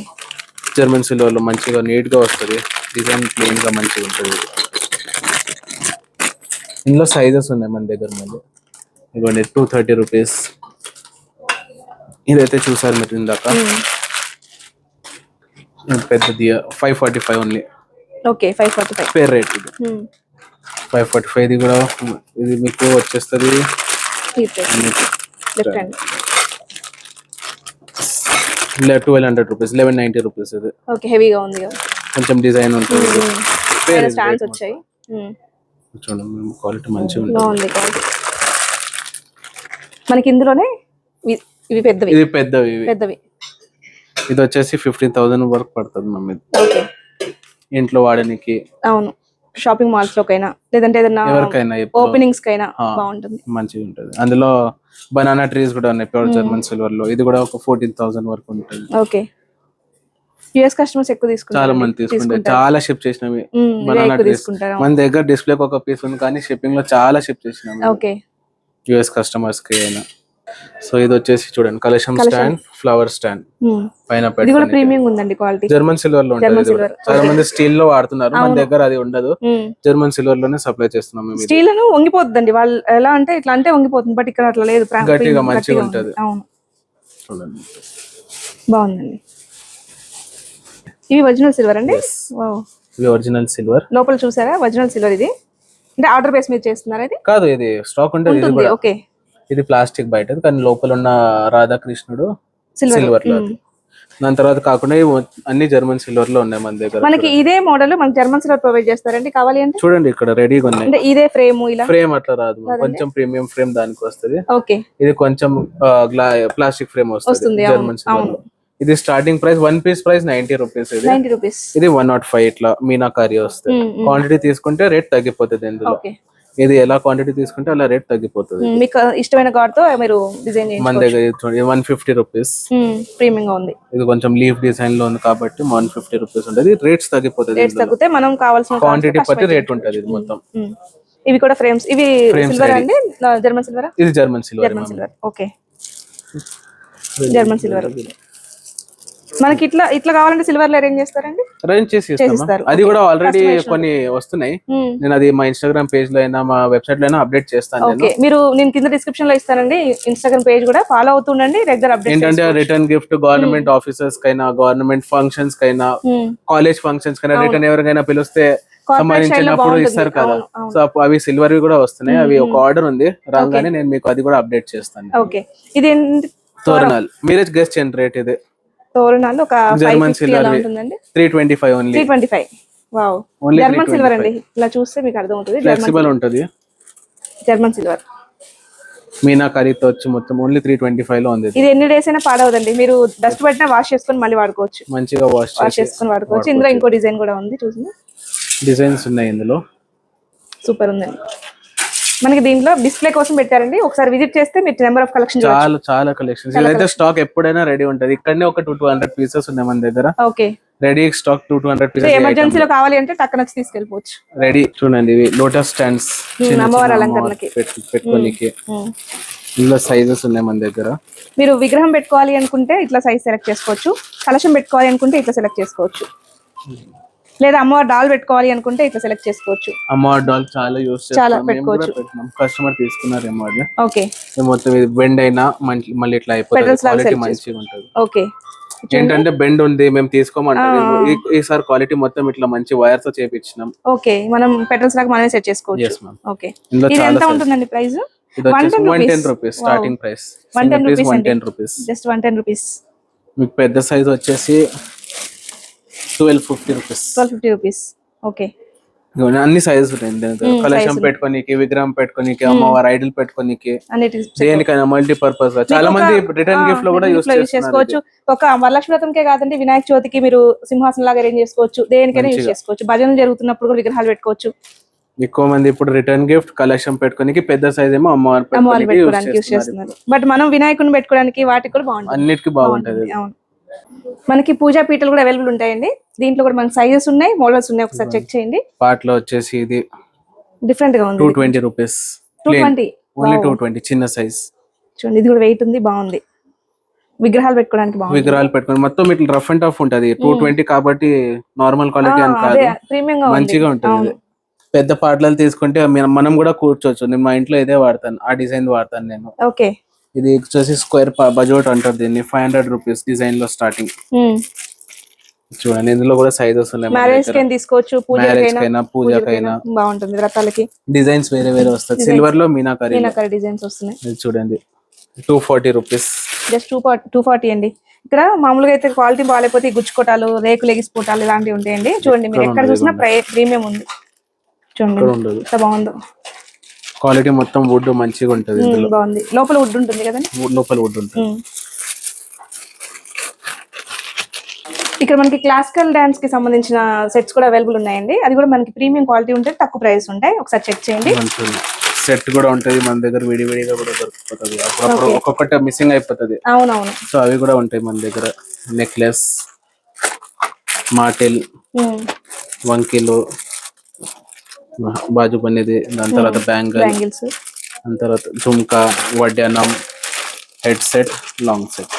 జర్మన్ సిల్వర్ లో మంచిగా నీట్ గా వస్తుంది. డిజైన్ ప్లెయిన్ గా మంచిగా ఉంటుంది. ఇందులో సైజెస్ ఉన్నాయి మన దగ్గర. మళ్ళీ ఇవ్వండి 230 రూపీస్. ఇదైతే చూసారు మీరు ఇందాక, పెద్దది 545 ఓన్లీ. ఓకే. 545 పేర్ రేట్. ఇది 545. ఇది కూడా ఇది మీకు వచ్చేస్తుంది 1200 రూపీస్, 1190 రూపీస్. ఇది ఓకే. హెవీగా ఉంది కదా, కొంచెం డిజైన్ ఉంటుంది. స్టాండ్స్ వచ్చాయి. చూడండి, క్వాలిటీ మంచిగా ఉంటుంది. మనకి ఇందులోనే ఇవి పెద్దవి. ఇది పెద్దవి. ఇది వచ్చేసి 15,000 వరకు పడుతుంది మమ్మీ. ఓకే. ఇంట్లో వాడడానికి. అవును. షాపింగ్ మాల్స్ లోకైనా లేదంటే ఏదైనా ఎవరికైనా ఓపెనింగ్స్ కైనా బాగుంటుంది, మంచిగా ఉంటుంది. అందులో బనానా ట్రీస్ కూడా ఉన్నాయి ప్యూర్ జర్మన్ సిల్వర్ లో. ఇది కూడా ఒక 14,000 వరకు ఉంటుంది. ఓకే. యుఎస్ కస్టమర్స్ ఎక్కువ తీసుకుంటారు. చాలా మంది తీసుకుంటారు. చాలా షిప్ చేసినవి బనానా ట్రీస్. మన దగ్గర డిస్ప్లే ఒక పీస్ ఉంది, కానీ షిప్పింగ్ లో చాలా షిప్ చేసినాం. ఓకే. యుఎస్ కస్టమర్స్ కి అయినా. సో ఇది వచ్చేసి చూడండి, కలెక్షన్ స్టాండ్, ఫ్లవర్ స్టాండ్ పైన ఇది కూడా ప్రీమియం ఉందండి క్వాలిటీ. జర్మన్ సిల్వర్ లో ఉంటుంది. చాలా మంది స్టీల్ లో వాడుతున్నారు, మన దగ్గర అది ఉండదు. జర్మన్ సిల్వర్ లోనే సప్లై చేస్తున్నాం మేము. స్టీల్ ను వంగిపోతుందండి, వాళ్ళు ఎలా అంటే ఇట్లా అంటే వంగిపోతుంది, బట్ ఇక్కడ అట్లా లేదు, గట్టిగా మంచిగా ఉంటది. అవును, చూడండి బాగుందండి. ఇవి ఒరిజినల్ సిల్వర్ అండి. ఇవి ఒరిజినల్ సిల్వర్. లోపల చూసారా, ఒరిజినల్ సిల్వర్. ఇది అంటే ఆర్డర్ బేస్ మీద చేస్తున్నారా? ఇది కాదు, ఇది స్టాక్ ఉంటుంది. ఓకే. ఇది ప్లాస్టిక్ బయట, కానీ లోపల ఉన్న రాధాకృష్ణుడు సిల్వర్ లో. దాని తర్వాత కాకుండా అన్ని జర్మన్ సిల్వర్ లో ఉన్నాయి మన దగ్గర. మనకి ఇదే మోడల్ మనకి జర్మన్ సిల్వర్ ప్రొవైడ్ చేస్తారండి, కావాలి అంటే చూడండి ఇక్కడ రెడీగా ఉన్నాయి. అంటే ఇదే ఫ్రేమ్, ఇలా ఫ్రేమ్ అట్లా రాదు, కొంచెం ప్రీమియం ఫ్రేమ్ దానికి వస్తుంది. ఓకే. ఇది కొంచెం ప్లాస్టిక్ ఫ్రేమ్ వస్తుంది జర్మన్ సిల్వర్ లో. ఇది starting price 1 piece price 90 rupees. ఇది 105. ఇట్లా మీనాకారి వస్తుంది. క్వాంటిటీ తీసుకుంటే రేట్ తగ్గిపోతుంది ఇందులో. ఇది ఎలా క్వాంటిటీ తీసుకుంటే అలా రేట్ తగ్గిపోతుంది. మీకు ఇష్టమైన గాడ్ తో మీరు డిజైన్ మన దగ్గర చూడండి 150 రూపీస్ ప్రీమియం గా ఉంది. ఇది కొంచెం లీఫ్ డిజైన్ లో ఉంది కాబట్టి 150 రూపీస్ ఉంటుంది. రేట్స్ తగ్గిపోతుంది. రేట్స్ తగ్గితే మనం కావాల్సిన క్వాంటిటీ బట్టి రేట్ ఉంటుంది ఇది మొత్తం. ఇవి కూడా ఫ్రేమ్స్, ఇవి సిల్వర్ అండి, జర్మన్ సిల్వర్. ఇది German silver. German silver okay, German silver. మనకి ఇట్లా కావాలంటే సిల్వర్ లో అరేంజ్ చేస్తారండి, అరేంజ్ చేసి ఇస్తాము. అది కూడా ఆల్రెడీ కొన్ని వస్తున్నాయి. నేను అది మా ఇన్స్టాగ్రామ్ పేజ్ లో అయినా మా వెబ్సైట్ లో అయినా అప్డేట్ చేస్తాను. నేను కింద డిస్క్రిప్షన్ లో ఇస్తానండి ఇన్స్టాగ్రామ్ పేజ్ కూడా ఫాలో అవుతుండండి, రెగ్యులర్ అప్డేట్. ఏంటంటే రిటర్న్ గిఫ్ట్ గవర్నమెంట్ ఆఫీసర్స్ కైనా, గవర్నమెంట్ ఫంక్షన్స్ కైనా, కాలేజ్ ఫంక్షన్స్ కైనా రిటర్న్ ఎవరికైనా పిలిస్తే సంబంధించినప్పుడు ఇస్తారు కదా. సో అవి సిల్వర్ కూడా వస్తున్నాయి. అవి ఒక ఆర్డర్ ఉంది, రాగానే నేను మీకు అది కూడా అప్డేట్ చేస్తాను. ఓకే, ఇది తోరణాలు మీరే గెస్ట్ చేయండి రేట్. ఇది తోరణాలు ఒక German silver 325 only. 325. Wow, German silver అండి. ఇలా చూస్తే మీకు అర్థం అవుతుంది, ఫ్లెక్సిబుల్ ఉంటది. జర్మన్ సిల్వర్ మీనాకారితో వచ్చి మొత్తం ఓన్లీ 325 లో ఉంది. ఇది ఎన్ని డేస్ అయినా పాడవదండి, మీరు డస్ట్ పట్టినా వాష్ చేసుకొని మళ్ళీ వాడుకోవచ్చు, మంచిగా వాష్ చేసుకొని వాడుకోవచ్చు. ఇందులో ఇంకో డిజైన్ కూడా ఉంది, చూసింది డిజైన్స్ ఉన్నాయి ఇందులో. సూపర్ ఉందండి. మనకి దీంట్లో డిస్ప్లే కోసం పెట్టారండి, ఒకసారి విజిట్ చేస్తే మీరు నెంబర్ ఆఫ్ కలెక్షన్ చాలా కలెక్షన్స్. ఇదైతే స్టాక్ ఎప్పుడైనా రెడీ ఉంటది. ఇక్కడనే ఒక 200 పీసెస్ ఉన్నాయి మన దగ్గర. Okay, ready stock 200 pieces. ఎమర్జెన్సీలో కావాలి అంటే టక్కన వచ్చి తీసుకెళ్ళిపోవచ్చు. రెడీ చూడండి, ఇవి లోటస్ స్టాండ్స్ అమ్మవారి అలంకరణకి పెట్టుకోనికి. ఇందులో సైజెస్ ఉన్నాయి మన దగ్గర. మీరు విగ్రహం పెట్టుకోవాలి అనుకుంటే ఇట్లా సైజ్ సెలెక్ట్ చేసుకోవచ్చు, కలశం పెట్టుకోవాలి అనుకుంటే ఇట్లా సెలెక్ట్ చేసుకోవచ్చు, లేదా అమ్మవారి డాల్ పెట్టుకోవాలి అనుకుంటే ఇట్లా సెలెక్ట్ చేసుకోవచ్చు. అమ్మవారి డాల్ చాలా యూస్ చాలా పెట్టుకోవచ్చు. కస్టమర్ తీసుకున్నారేమో. ఓకే, మొత్తం ఇది బెండ్ అయినా మళ్ళీ ఇట్లా అయిపోతుంది, క్వాలిటీ మంచిగా ఉంటుంది. ఓకే, ఏంటంటే బెండ్ ఉంది మేము తీసుకోమంటారు. ఈసారి క్వాలిటీ మొత్తం ఇట్లా మంచి వైర్ తో చేపించినాం. ఓకే, మనం పెటల్స్ లాగా మనమే సెట్ చేసుకోవచ్చు. ఓకే, ఇది ఎంత ఉంటుందండి price? 110 rupees starting price. 110 rupees, just 110 rupees. మీకు పెద్ద సైజ్ వచ్చేసి 1250 రూపీస్. 1250 రూపీస్. ఓకే, అన్ని సైజెస్ ఉంటాయి. కలశం పెట్టుకోనికి, విగ్రహం పెట్టుకోనికి, అమ్మవారి ఐడల్ పెట్టుకోనికి, దేనికైనా మల్టీపర్పస్. చాలా మంది రిటర్న్ గిఫ్ట్ లో కూడా యూస్ చేసుకోవచ్చు. ఒక వరలక్ష్మి వ్రతంకే కాదండి, వినాయక చవితికి మీరు సింహాసనం లాగా అరేంజ్ చేసుకోవచ్చు, దేనికైనా యూస్ చేసుకోవచ్చు. భజనలు జరుగుతున్నప్పుడు కూడా విగ్రహాలు పెట్టుకోవచ్చు. ఎక్కువ మంది ఇప్పుడు రిటర్న్ గిఫ్ట్ కలెక్షన్ పెట్టుకోనికి, పెద్ద సైజ్ ఏమో అమ్మవారి పెట్టుకోవడానికి యూస్ చేస్తున్నారు. బట్ మనం వినాయకుడిని పెట్టుకోవడానికి వాటికి కూడా బాగుంటుంది, అన్నిటికీ బాగుంటది. మనకి పూజా పీటలు కూడా అవైలబుల్ ఉంటాయండి. దీంట్లో కూడా మనకి సైజెస్ ఉన్నాయి, మోడల్స్ ఉన్నాయి, ఒకసారి చెక్ చేయండి. పార్ట్ లో వచ్చేసి ఇది డిఫరెంట్ గా ఉంది. 220 రూపీస్. 220 ఓన్లీ 220 చిన్న సైజ్. చూడండి, ఇది కూడా వెయిట్ ఉంది, బాగుంది. విగ్రహాలు పెట్టుకోవడానికి బాగుంది. విగ్రహాలు పెట్టుకోవడానికి మొత్తం ఇట్లా రఫ్ అండ్ టఫ్ ఉంటది. 220 కాబట్టి నార్మల్ క్వాలిటీ అని కాదు, ప్రీమియం గా మంచిగా ఉంటుంది. పెద్ద పాటలు తీసుకుంటే మనం కూడా కూర్చోవచ్చు. నేను మా ఇంట్లో ఇదే వాడతాను, ఆ డిజైన్ వాడతాను నేను. ఓకే, ఇది వచ్చేసి స్క్వేర్ బడ్జెట్ అంటారు దీన్ని. 500 రూపీస్ డిజైన్ లో స్టార్టింగ్. చూడండి, ఇందులో కూడా సైజెస్ ఉన్నాయి. మ్యారేజ్ కైనా తీసుకోవచ్చు, పూజకైనా బాగుంటుంది. వ్రతాలకి డిజైన్స్ వేరే వేరే వస్తాయి. సిల్వర్ లో మీనాకరీ డిజైన్స్ వస్తున్నాయి. చూడండి, 240 రూపీస్. జస్ట్ 240 అండి. ఇక్కడ మామూలుగా అయితే క్వాలిటీ బాగాలేకపోతే గుచ్చుకోటాలు, రేకులు ఎగిసిపోటాలు ఇలాంటివి ఉంటాయండి. చూడండి, మీరు ఎక్కడ చూసినా ప్రీమియం ఉంది. చూడండి ఎంత బాగుందో, క్వాలిటీ మొత్తం వుడ్ మంచిగా ఉంటది. బాగుంది, లోపల వుడ్ ఉంటుంది కదండి. లోపల వుడ్ ఉంటుంది. ఇక్కడ మనకి క్లాసికల్ డాన్స్ కి సంబంధించిన సెట్స్ కూడా అవైలబుల్ ఉన్నాయండి. అది కూడా మనకి ప్రీమియం క్వాలిటీ ఉంటాయి, తక్కువ ప్రైస్ ఉంటాయి. ఒకసారి చెక్ చేయండి. సెట్ కూడా ఉంటది మన దగ్గర, విడివిడిగా కూడా దొరుకుతుంది. అప్పుడు ఒక్కొక్కటి మిస్సింగ్ అయిపోతుంది. అవునవును, సో అవి కూడా ఉంటాయి మన దగ్గర. నెక్లెస్, మాటెల్, వంకీలు, బాజు పనేది, దాని తర్వాత బ్యాంగిల్స్, దాని తర్వాత జుమ్కా, వడ్డానం, head set, long set.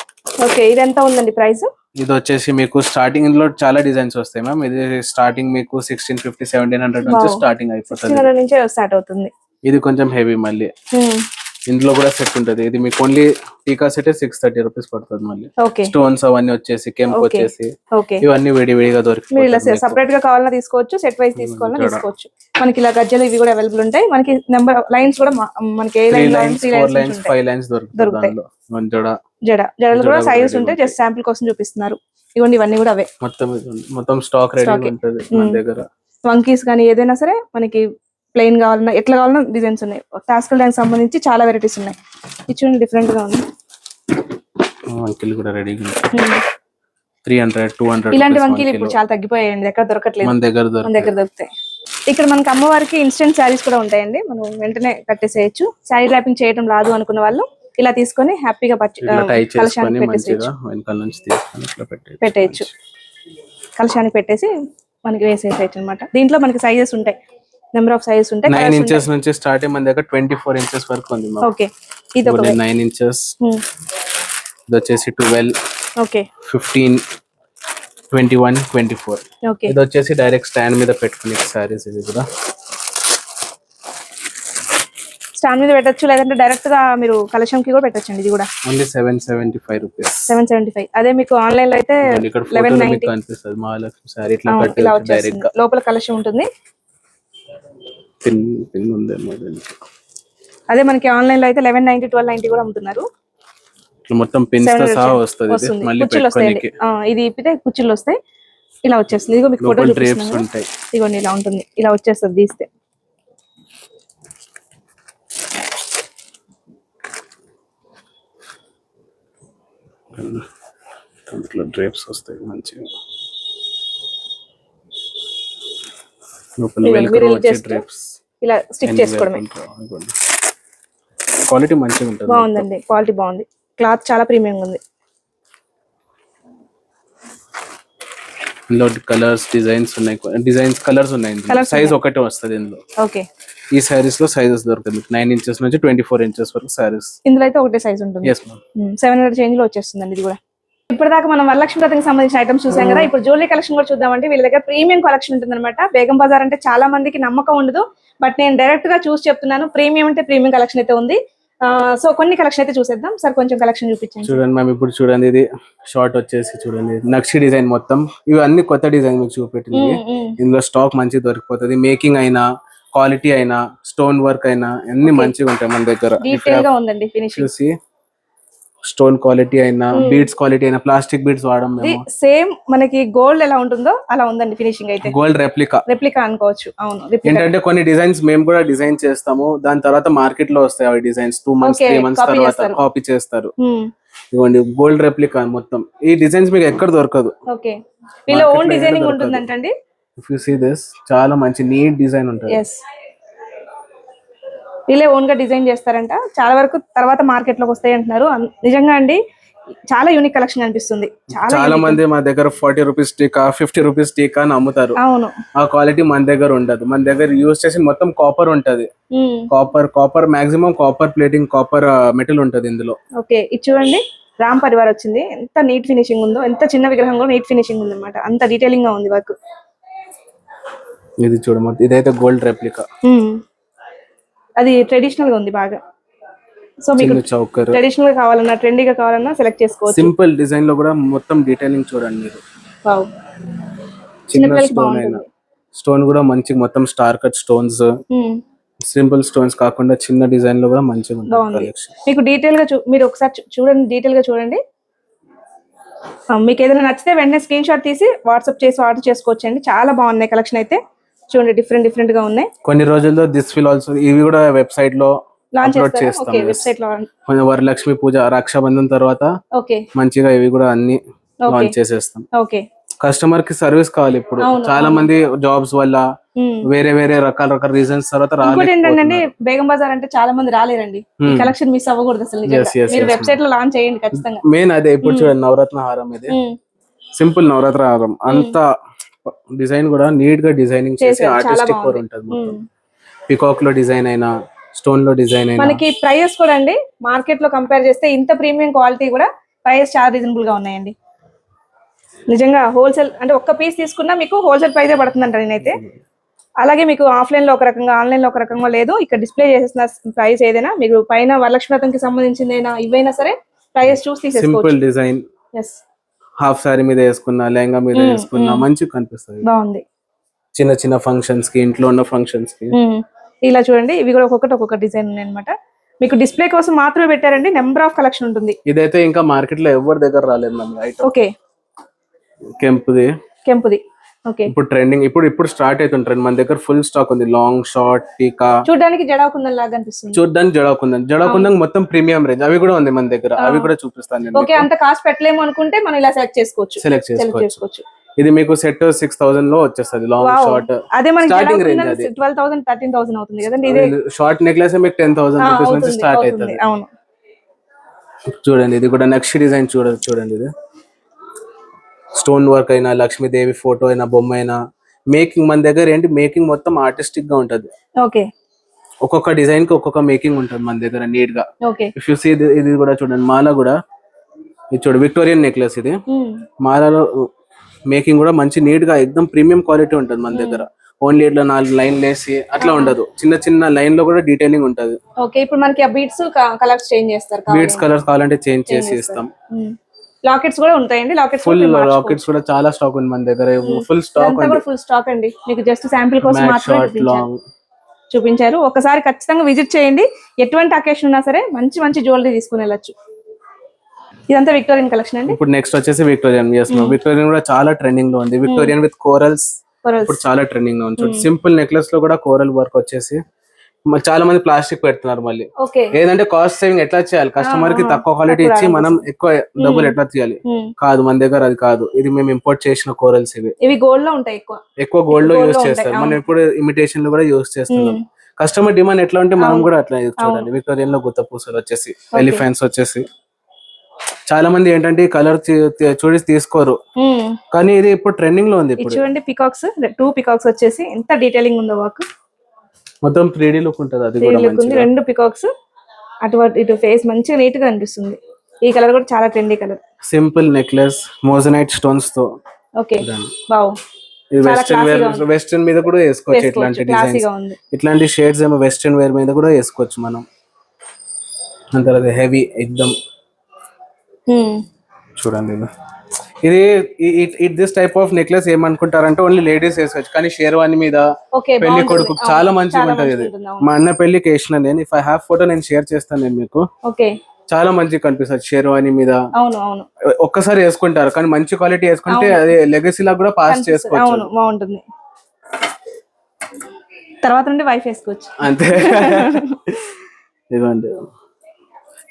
Okay, ఇది ఎంత ఉందండి ప్రైస్? ఇది వచ్చేసి మీకు స్టార్టింగ్ ఇందులో చాలా డిజైన్స్ వస్తాయి మ్యామ్. ఇది స్టార్టింగ్ మీకు 1650, 1700 నుంచి స్టార్టింగ్ అయిపోతుంది. ఇది కొంచెం హెవీ. మళ్ళీ ఇందులో కూడా సెట్ ఉంటది. ఇది మీకు ఓన్లీ టీకా సెట్ 630 రూపీస్ పడుతుంది. మళ్ళీ స్టోన్స్ అవన్నీ వచ్చేసి, కెంప్ వచ్చేసి, ఇవన్నీ విడివిడిగా దొరుకుతాయి. సెపరేట్ గా కావాలన్నా తీసుకోవచ్చు, సెట్ వైజ్ తీసుకోవాలన్నా తీసుకోవచ్చు. మనకి ఇలా గజ్జలు ఇవి కూడా అవైలబుల్ ఉంటాయి. మనకి నెంబర్ లైన్స్ కూడా మనకి 3 లైన్స్, 4 లైన్స్, 5 లైన్స్ దొరుకుతాయి. జడలు కూడా సైజెస్ ఉంటాయి. జస్ట్ శాంపుల్ కోసం చూపిస్తున్నారు. ఇవ్వండి, ఇవన్నీ కూడా అవే. మొత్తం స్టాక్ రెడీ ఉంటది మన దగ్గర. వంకీస్ కానీ ఏదైనా సరే మనకి ప్లెయిన్ కావాలన్నా, ఎట్లా కావాలన్నా డిజైన్స్ ఉన్నాయి. క్లాసికల్ డాన్స్ సంబంధించి చాలా వెరైటీస్ ఉన్నాయి. ఇది చూడండి, డిఫరెంట్ గా ఉంది. వంకీలు కూడా రెడీగా ఉన్నాయి. 300, 200 ఇలాంటి వంకీలు ఇప్పుడు చాలా తగ్గిపోయాయండి, ఎక్కడ దొరకట్లేదు. మన దగ్గర దొరుకుతాయి. ఇక్కడ మనకి అమ్మవారికి ఇన్స్టెంట్ శారీస్ కూడా ఉంటాయండి, మనం వెంటనే కట్టేసేయచ్చు. శారీ ర్యాపింగ్ చేయడం రాదు అనుకున్న వాళ్ళు ఇలా తీసుకొని హ్యాపీగా కలశానికి పెట్టేయచ్చు. కలశానికి పెట్టేసి మనకి వేసేసేయచ్చు అనమాట. దీంట్లో మనకి సైజెస్ ఉంటాయి, నెంబర్ ఆఫ్ సైజెస్ ఉంటాయి. 9 ఇంచెస్ నుంచి స్టార్ట్ అయ్యి మన దగ్గర 24 ఇంచెస్ వరకు ఉంది. ఓకే, ఇది ఒక 9 ఇంచెస్, ఇది వచ్చేసి 12, ఓకే 15, 21, 24. ఓకే, ఇది వచ్చేసి డైరెక్ట్ స్టాండ్ మీద పెట్టుకునే సారీస్. ఇది కూడా స్టాండ్ మీద పెట్టచ్చు, లేదంటే డైరెక్ట్ గా మీరు కలశంకి కూడా పెట్టచ్చు అండి. ఇది కూడా ఓన్లీ 775 రూపీస్. 775. అదే మీకు ఆన్లైన్ లో అయితే 1190 కనిపిస్తుంది. మహాలక్ష్మి సారీ ఇట్లా కట్టేసి డైరెక్ట్ గా లోపల కలశం ఉంటుంది. పిన్ ఉందేమో. అదే మనకి ఆన్లైన్ లో అయితే 1190, 1290 కూడా అమ్ముతున్నారు. మొత్తం పిన్స్ తో సహా వస్తుంది. మళ్ళీ పెట్టుకోనికి ఇది ఇప్పితే కుర్చీలు వస్తాయి. ఇలా వచ్చేస్తుంది. ఇదిగో మీకు ఫోటో చూపిస్తున్నాను. ఇదిగోండి ఇలా ఉంటుంది, ఇలా వచ్చేస్తుంది తీస్తే. డ్రేప్స్ వస్తాయి మంచిగా. ఇలా స్టిక్ చేసుకోవడమే. క్వాలిటీ మంచిగా ఉంటుంది. బాగుందండి, క్వాలిటీ బాగుంది. క్లాత్ చాలా ప్రీమియం ఉంది. ఇందులో కలర్స్ డిజైన్స్ ఉన్నాయి, డిజైన్స్ కలర్స్ ఉన్నాయి. సైజ్ ఒకటే వస్తుంది ఇందులో. ఓకే, ఈ సారీస్ లో సైజెస్ దొరుకుతాయి మీకు 9 ఇంచెస్ నుంచి 24 ఇంచెస్ వరకు సారీస్. ఇందులో అయితే ఒకటే సైజ్ ఉంటుంది. 700 చేంజ్ లో వచ్చేస్తుందండి ఇది కూడా. ఇప్పటిదాకా మనం వరలక్ష్మి వ్రతానికి సంబంధించిన ఐటమ్స్ చూసాం కదా. ఇప్పుడు జ్యువెలరీ కలెక్షన్ కూడా చూద్దామంటే వీళ్ళ దగ్గర ప్రీమియం కలెక్షన్ ఉంటుంది అనమాట. బేగం బజార్ అంటే చాలా మందికి నమ్మకం ఉండదు, బట్ నేను డైరెక్ట్ గా చూసి చెప్తున్నాను. ప్రీమియం అంటే ప్రీమియం కలెక్షన్ అయితే ఉంది. సో కొన్ని కలెక్షన్ అయితే చూసేద్దాం. సార్ కొంచెం కలెక్షన్ చూపించండి. చూడండి మ్యామ్, ఇప్పుడు చూడండి ఇది షార్ట్ వచ్చేసి చూడండి నక్షి డిజైన్ మొత్తం. ఇవి అన్ని కొత్త డిజైన్ మీకు చూపెట్టింది. ఇందులో స్టాక్ మంచిగా దొరికిపోతుంది. మేకింగ్ అయినా, క్వాలిటీ అయినా, స్టోన్ వర్క్ అయినా అన్ని మంచిగా ఉంటాయి మన దగ్గర. డీటెయిల్ గా ఉందండి ఫినిషింగ్. చూసి స్టోన్ క్వాలిటీ అయినా, బీడ్స్ క్వాలిటీ అయినా, ప్లాస్టిక్ బీడ్స్ వాడడం మేము. సేమ్ మనకి గోల్డ్ ఎలా ఉంటుందో అలా ఉందండి ఫినిషింగ్ అయితే. గోల్డ్ రెప్లికా అనుకోవచ్చు. అవును, ఏంటంటే కొన్ని డిజైన్స్ మేము కూడా డిజైన్ చేస్తాము, దాని తర్వాత మార్కెట్ లో వస్తాయి అవి డిజైన్స్. 2 months 3 months తర్వాత కాపీ చేస్తారు. ఇవ్వండి గోల్డ్ రెప్లికా మొత్తం. ఈ డిజైన్స్ మీకు ఎక్కడ దొరకదు. ఓకే, వీళ్ళ ఓన్ డిజైనింగ్ ఉంటుందంటండి. ఇఫ్ యు సీ దిస్, చాలా మంచి నీట్ డిజైన్ ఉంటుంది. వీళ్ళే ఓన్ గా డిజైన్ చేస్తారంట. చాలా వరకు తర్వాత మార్కెట్ లోకి వస్తాయి అంటున్నారు. నిజంగా అండి చాలా యూనిక్ కలెక్షన్ అనిపిస్తుంది. చాలా మంది మా దగ్గర 40 రూపీస్ టీకా, 50 రూపీస్ టీకా అని అమ్ముతారు. అవును, ఆ క్వాలిటీ మన దగ్గర ఉండదు. మన దగ్గర యూజ్ చేసి మొత్తం కాపర్ ఉంటది. Copper maximum copper plating, copper metal ఉంటది ఇందులో. ఓకే, ఇది చూడండి రామ్ పరివార్ వచ్చింది. ఎంత నీట్ ఫినిషింగ్ ఉందో, ఎంత చిన్న విగ్రహం కూడా నీట్ ఫినిషింగ్ ఉంది అనమాట. అంత డీటెయిలింగ్ గా ఉంది వర్క్. ఇది చూడమో, ఇదైతే గోల్డ్ రెప్లికా. అది ట్రెడిషనల్ గా ఉంది బాగా. సో మీకు ట్రెడిషనల్ గా కావాలన్నా, ట్రెండీగా కావాలన్నా సెలెక్ట్ చేసుకోవచ్చు. సింపుల్ డిజైన్ లో కూడా మొత్తం డీటెయిలింగ్ చూడండి మీరు. చిన్న స్టోన్ అయినా, స్టోన్ కూడా మంచి మొత్తం star cut stones, simple stones కాకుండా చిన్న డిజైన్ లో కూడా మంచిగా ఉంటుంది. మీకు డీటెయిల్ గా మీరు ఒకసారి చూడండి, డీటెయిల్ గా చూడండి. మీకు ఏదైనా నచ్చితే వెంటనే స్క్రీన్ షాట్ తీసి వాట్సాప్ చేసి ఆర్డర్ చేసుకోవచ్చండి. చాలా బాగున్నాయి కలెక్షన్ అయితే. చూడండి డిఫరెంట్ గా ఉన్నాయి. కొన్ని రోజుల్లో దిస్ విల్ ఆల్సో, ఇవి కూడా వెబ్సైట్ లో లాంచ్ చేస్తాం. వెబ్సైట్ లో వరలక్ష్మి పూజ, రక్షాబంధన్ తర్వాత మంచిగా ఇవి కూడా అన్ని లాంచ్ చేసేస్తాం. ఓకే, కస్టమర్ కి సర్వీస్ కావాలి. ఇప్పుడు చాలా మంది జాబ్స్ వల్ల వేరే రకాల రీజన్స్ తర్వాత ఏంటంటే బేగం బజార్ అంటే చాలా మంది రాలేరండి. ఈ కలెక్షన్ మిస్ అవ్వకూడదు అసలు. మీరు వెబ్సైట్ లో లాంచ్ చేయండి ఖచ్చితంగా. మెయిన్ అదే. ఇప్పుడు చూడండి నవరత్న హారం, ఇది సింపుల్ నవరత్న హారం. అంతా డిజైన్ కూడా నీట్ గా డిజైనింగ్ చేసి ఆర్టిస్టిక్ వర్క్ ఉంటది. పికాక్ లో డిజైన్ అయినా, స్టోన్ లో డిజైన్ అయినా. మనకి ప్రైస్ కూడా అండి మార్కెట్ లో కంపేర్ చేస్తే ఇంత ప్రీమియం క్వాలిటీ కూడా ప్రైస్ చాలా రీజనబుల్ గా ఉన్నాయండి. నిజంగా హోల్సేల్ అంటే ఒక్క పీస్ తీసుకున్నా మీకు హోల్సేల్ ప్రైజే పడుతుందంట నేనైతే. అలాగే మీకు ఆఫ్లైన్ లో ఒక రకంగా, ఆన్లైన్ లో ఒక రకంగా లేదు. ఇక్కడ డిస్ప్లే చేసిన ప్రైస్ ఏదైనా మీకు పైన వరలక్ష్మి వ్రతంకి సంబంధించిందైనా ఇవైనా సరే ప్రైస్ చూసి తీసేసుకోవచ్చు. సింపుల్ డిజైన్, హాఫ్ సారీ మీద వేసుకున్నా, లెహంగా మీద వేసుకున్నా మంచిగా కనిపిస్తుంది. బాగుంది. చిన్న ఫంక్షన్స్ కి, ఇంట్లో ఉన్న ఫంక్షన్స్ కి ఇలా చూడండి. ఇవి కూడా ఒక్కొక్క డిజైన్ ఉన్నాయి అనమాట. మీకు డిస్ప్లే కోసం మాత్రమే పెట్టారండి. నెంబర్ ఆఫ్ కలెక్షన్ ఉంటుంది. ఇదైతే ఇంకా మార్కెట్ లో ఎవరి దగ్గర రాలేదు మ్యామ్. ఓకే, కెంపుది. ఓకే, ఇప్పుడు ట్రెండింగ్, ఇప్పుడు స్టార్ట్ అవుతుంది. మన దగ్గర ఫుల్ స్టాక్ ఉంది. లాంగ్, షార్ట్, టీకా. చూడడానికి జడాకుందన్ లాగా అనిపిస్తుంది. చూడడానికి జడాకుందన్ మొత్తం ప్రీమియం రేంజ్. అవి కూడా ఉంది మన దగ్గర. అవి కూడా చూపిస్తాను. ఓకే, అంత కాస్ట్ పెట్టలేము అనుకుంటే మనం ఇలా సెలెక్ట్ చేసుకోవచ్చు. ఇది మీకు సెట్ 6000 లో వచ్చేస్తుంది లాంగ్ షార్ట్ అదే మనకి స్టార్టింగ్ రేంజ్ అది 12,000 13,000 అవుతుంది కదండి ఇదే షార్ట్ నెక్లెస్ మీకు 10,000 రూపీస్ నుంచి స్టార్ట్ అవుతుంది. అవును చూడండి ఇది కూడా నెక్స్ట్ డిజైన్ చూడండి ఇది స్టోన్ వర్క్ అయినా లక్ష్మీదేవి ఫోటో అయినా బొమ్మ అయినా మేకింగ్ మన దగ్గర ఏంటి మేకింగ్ మొత్తం ఆర్టిస్టిక్ గా ఉంటది. ఓకే ఒక్కొక్క డిజైన్ కి ఒక్కొక్క మేకింగ్ ఉంటుంది మన దగ్గర నీట్ గా. ఓకే ఇఫ్ యూ సీ ఇది కూడా చూడండి మాల కూడా ఇది చూడు విక్టోరియన్ నెక్లెస్ ఇది మాలలో మేకింగ్ కూడా మంచి నీట్ గా ఎక్దమ్ ప్రీమియం క్వాలిటీ ఉంటుంది మన దగ్గర. ఓన్లీ ఇట్లా 4 లైన్ లేసి అట్లా ఉండదు, చిన్న చిన్న లైన్ లో కూడా డీటెయిలింగ్ ఉంటది. ఓకే ఇప్పుడు మనకి ఆ బీడ్స్ కలర్స్ చేంజ్ చేస్తారు, బీడ్స్ కలర్స్ కావాలంటే చేంజ్ చేసి ఇస్తాం. లాకెట్స్ కూడా ఉంటాయండి, లాకెట్స్ ఫుల్ లాకెట్స్ కూడా చాలా స్టాక్ ఉంది మన దగ్గర, ఫుల్ స్టాక్ ఉంది. ఫుల్ స్టాక్ అండి, మీకు జస్ట్ శాంపిల్ కోసం మాత్రమే చూపించారు. ఒకసారి ఖచ్చితంగా విజిట్ చేయండి, ఎటువంటి అకేషన్ ఉన్నా సరే మంచి మంచి జ్యువెలరీ తీసుకుని వెళ్ళొచ్చు. ఇదంతా విక్టోరియన్ కలెక్షన్ అండి. ఇప్పుడు నెక్స్ట్ వచ్చేసి విక్టోరియన్. విక్టోరియన్ కూడా చాలా ట్రెండింగ్ లో ఉంది. విక్టోరియన్ విత్ కోరల్స్ ఇప్పుడు చాలా ట్రెండింగ్ లో ఉంది. సింపుల్ నెక్లెస్ లో కూడా కోరల్ వర్క్ వచ్చేసి చాలా మంది ప్లాస్టిక్ పెడుతున్నారు. మళ్ళీ ఏదంటే కాస్ట్ సేవింగ్ ఎట్లా చేయాలి, కస్టమర్ కి తక్కువ క్వాలిటీ ఇచ్చి మనం ఎక్కువ డబ్బులు ఎట్లా తీయాలి కాదు, మన దగ్గర అది కాదు. ఇది మేము ఇంపోర్ట్ చేసిన కోరల్స్, ఇవి గోల్డ్ లో ఉంటాయి, ఎక్కువ గోల్డ్ లో యూస్ చేస్తారు. మనం ఇప్పుడు ఇమిటేషన్ లో కూడా యూస్ చేస్తున్నాం. కస్టమర్ డిమాండ్ ఎట్లా ఉంటే మనం కూడా అట్లా చూడండి. విక్టోరియన్ లో గుత్త పూసలు వచ్చేసి ఎలిఫెంట్స్ వచ్చేసి చాలా మంది ఏంటంటే ఈ కలర్ చూసి తీసుకోరు, కానీ ఇది ఇప్పుడు ట్రెండింగ్ లో ఉంది. ఇప్పుడు చూడండి పికాక్స్, 2 పికాక్స్ వచ్చేసి ఎంత డీటెయిలింగ్ ఉందో వర్క్, మొత్తం 3D లుక్ ఉంటుంది. అది కూడా మంచిగా 2 పికాక్స్ అటు ఇటు ఫేస్ మంచిగా నీట్ గా అనిపిస్తుంది. ఈ కలర్ కూడా చాలా trendy colour. Simple necklace moissanite stones తో. ఓకే వావ్, వెస్టర్న్ మీద కూడా వేసుకోవచ్చు. ఇట్లాంటి డిజైన్స్, ఇట్లాంటి షేడ్స్ ఏమో వెస్టర్న్ వేర్ మీద కూడా వేసుకోవచ్చు మనం. దాని తర్వాత హెవీ ఎక్దమ్ చూడండి ఇది దిస్ టైప్ ఆఫ్ నెక్లెస్ ఏమనుకుంటారంటే ఓన్లీ లేడీస్ వేసుకోవచ్చు, కానీ షేర్వాణి మీద పెళ్లి కొడుకు చాలా మంచిగా ఉంటది. ఇది మా అన్న పెళ్లికి వేసిన నేను. ఇఫ్ ఐ హావ్ ఫోటో నేను షేర్ చేస్తాను నేను మీకు. చాలా మంచిగా కనిపిస్తుంది షేర్వాణి మీద. ఒక్కసారి వేసుకుంటారు, కానీ మంచి క్వాలిటీ వేసుకుంటే అది లెగసీ లా కూడా పాస్ చేసుకోవచ్చు. బాగుంటుంది, తర్వాత నుండి వైఫ్ వేసుకోవచ్చు అంతే. ఇదిగోండి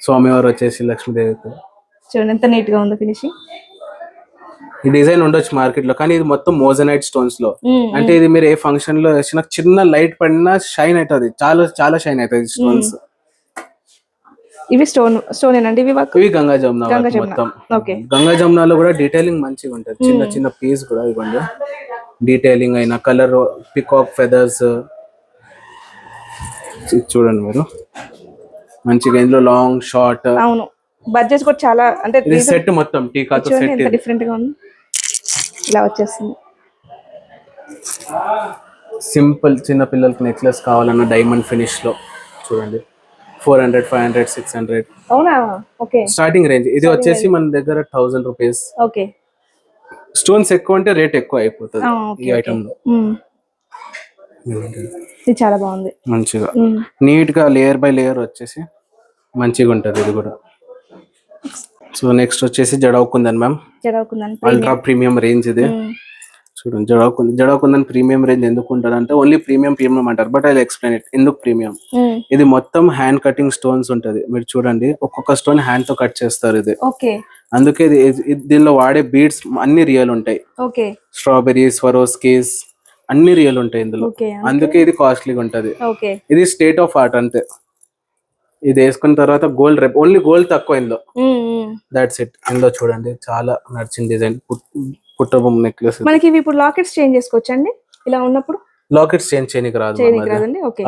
స్వామివారు వచ్చేసి లక్ష్మీదేవి, చూడండి ఎంత నీట్ గా ఉందో ఫినిషింగ్. ఈ డిజైన్ ఉండొచ్చు మార్కెట్ లో, కానీ ఇది మొత్తం మోజనైట్ స్టోన్స్ లో. అంటే ఇది మీరు ఏ ఫంక్షన్ లో వేసిన చిన్న లైట్ పడినా షైన్ అవుతుంది, చాలా చాలా షైన్ అవుతుంది స్టోన్స్. ఇవి స్టోన్ ఏనండి, ఇవి గంగా జమున మొత్తం. గంగా జమునాలో కూడా డీటెయిలింగ్ మంచిగా ఉంటది, చిన్న చిన్న పీస్ కూడా ఇవ్వండి. డీటెయిలింగ్ అయినా కలర్ పికాక్ ఫెదర్స్ చూడండి మీరు మంచిగా. ఇందులో లాంగ్ షార్ట్, అవును బడ్జెట్ కూడా చాలా, అంటే ఇది సెట్ మొత్తం టీకాతో సెట్. ఎంత డిఫరెంట్ గా ఉంది, ఇలా వచ్చేస్తుంది. సింపుల్ చిన్న పిల్లలకి నెక్లెస్ కావాలన్న డైమండ్ ఫినిష్ లో చూడండి 400, 500, 600. అవునా, ఓకే స్టార్టింగ్ రేంజ్. ఇది వచ్చేసి మన దగ్గర 1000 రూపీస్. ఓకే స్టోన్స్ ఎక్కువ అంటే రేట్ ఎక్కువ అయిపోతుంది ఈ ఐటమ్ లో. ఇది చాలా బాగుంది, మంచిగా నీట్ గా లేయర్ బై లేయర్ వచ్చేసి మంచిగా ఉంటది ఇది కూడా. సో నెక్స్ట్ వచ్చేసి జడవకుందన్ మ్యామ్, అల్ట్రా ప్రీమియం రేంజ్. ఇది చూడండి జడవకుందన్ ప్రీమియం రేంజ్ ఎందుకు ఉంటుంది అంటే ఓన్లీ ప్రీమియం అంటారు, బట్ ఐ ఎక్స్ప్లెయిన్ ఇట్ ఎందుకు ప్రీమియం. ఇది మొత్తం హ్యాండ్ కటింగ్ స్టోన్స్ ఉంటది. మీరు చూడండి ఒక్కొక్క స్టోన్ హ్యాండ్ తో కట్ చేస్తారు. ఇది అందుకే దీనిలో వాడే బీడ్స్ అన్ని రియల్ ఉంటాయి. స్ట్రాబెరీస్, స్వరోస్కీస్ అన్ని రియల్ ఉంటాయి ఇందులో, అందుకే ఇది కాస్ట్లీగా ఉంటది. ఇది స్టేట్ ఆఫ్ ఆర్ట్ అంతే. ఇది వేసుకున్న తర్వాత గోల్డ్ రేప్, ఓన్లీ గోల్డ్ తక్కువ ఇందులో, దాట్స్ ఇట్. ఇందులో చూడండి చాలా నచ్చిన డిజైన్ పుట్టబొమ్మ నెక్లెస్. మనకి ఇప్పుడు లాకెట్స్ చేంజ్ చేసుకోవచ్చు అండి, ఇలా ఉన్నప్పుడు లాకెట్స్ చేంజ్ చేయడానికి రాదు.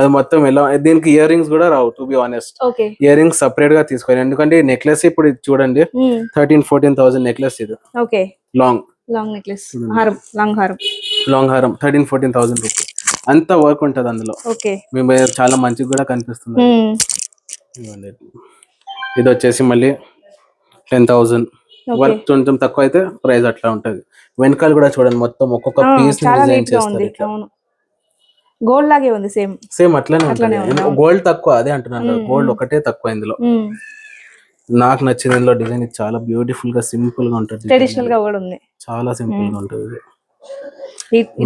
అది మొత్తం ఎలా, దీనికి ఇయర్ రింగ్స్ కూడా రావు. To be honest, earrings separate గా తీసుకోవాలి, ఎందుకంటే నెక్లెస్ ఇప్పుడు చూడండి 13,000-14,000 నెక్లెస్. ఇది లాంగ్ నెక్లెస్, లాంగ్ హారం 13,000-14,000 రూపీస్. అంత వర్క్ ఉంటది అందులో. మేము చాలా మంచిగా కూడా కనిపిస్తుంది. ఇది వచ్చేసి మళ్ళీ 10,000. వర్క్ కొంచెం తక్కువ అయితే ప్రైస్ అట్లా ఉంటది. వెనకాల కూడా చూడండి మొత్తం ఒక్కొక్క పీస్ డిజైన్ చేస్తారు. గోల్డ్ లాగే ఉంది, సేమ్ అట్లనే. గోల్డ్ తక్కువ, అదే అంటున్నాను, గోల్డ్ ఒకటే తక్కువ ఇందులో. నాకు నచ్చింది ఇందులో డిజైన్ చాలా బ్యూటిఫుల్ గా సింపుల్ గా ఉంటుంది, ట్రెడిషనల్ గా కూడా ఉంది, చాలా సింపుల్ గా ఉంటుంది.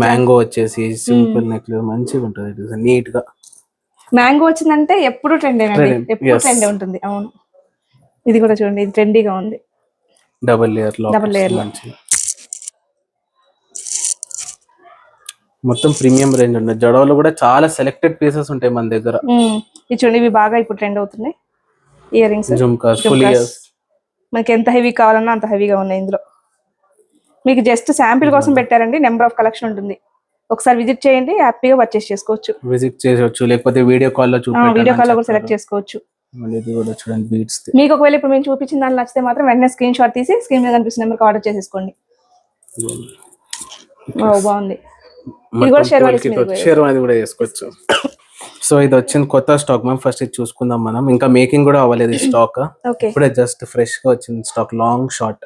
మ్యాంగో వచ్చేసి సింపుల్ నెక్లెస్ మంచిగా ఉంటుంది డిజైన్ నీట్ గా. మ్యాంగో వచ్చిందంటే ఎప్పుడు ట్రెండ్ ఉంటుంది. అవును, ఇది కూడా చూడండి, ఇది ట్రెండీగా ఉంది. డబుల్ లేయర్ లో మొత్తం ప్రీమియం రేంజ్ ఉంటుంది. జడోలో కూడా చాలా సెలెక్టెడ్ పీసెస్ ఉంటాయి మన దగ్గర. ఇది చూడండి, ఇవి బాగా ఇప్పుడు ట్రెండ్ అవుతున్నాయి. Ear rings, jhumkas, full years. మనకి ఎంత హెవీ కావాలన్నా అంత హెవీగా ఉన్నాయి ఇందులో. మీకు జస్ట్ శాంపిల్ కోసం పెట్టారండి, నెంబర్ ఆఫ్ కలెక్షన్ ఉంటుంది. ఒకసారి విజిట్ చేయండి, హ్యాపీగా పర్చేస్ చేసుకోవచ్చు. విజిట్ చేయవచ్చు, లేకపోతే వీడియో కాల్ లో వీడియో కాల్ లో కూడా సెలెక్ట్ చేసుకోవచ్చు. చూడండి బీట్స్. మీకు ఒకవేళ ఇప్పుడు మేము చూపించిన దాన్ని నచ్చితే మాత్రం వెంటనే స్క్రీన్ షాట్ తీసి స్క్రీన్ మీద కనిపిస్తున్న నెంబర్కి ఆర్డర్ చేసేసుకోండి. బాగుంది. ఇది కూడా షేర్వాణి కూడా చేసుకోవచ్చు. సో ఇది వచ్చింది కొత్త స్టాక్ మ్యామ్. ఫస్ట్ ఇది చూసుకుందాం మనం. ఇంకా మేకింగ్ కూడా అవ్వలేదు స్టాక్. ఇప్పుడే జస్ట్ ఫ్రెష్ గా వచ్చింది స్టాక్. Long short.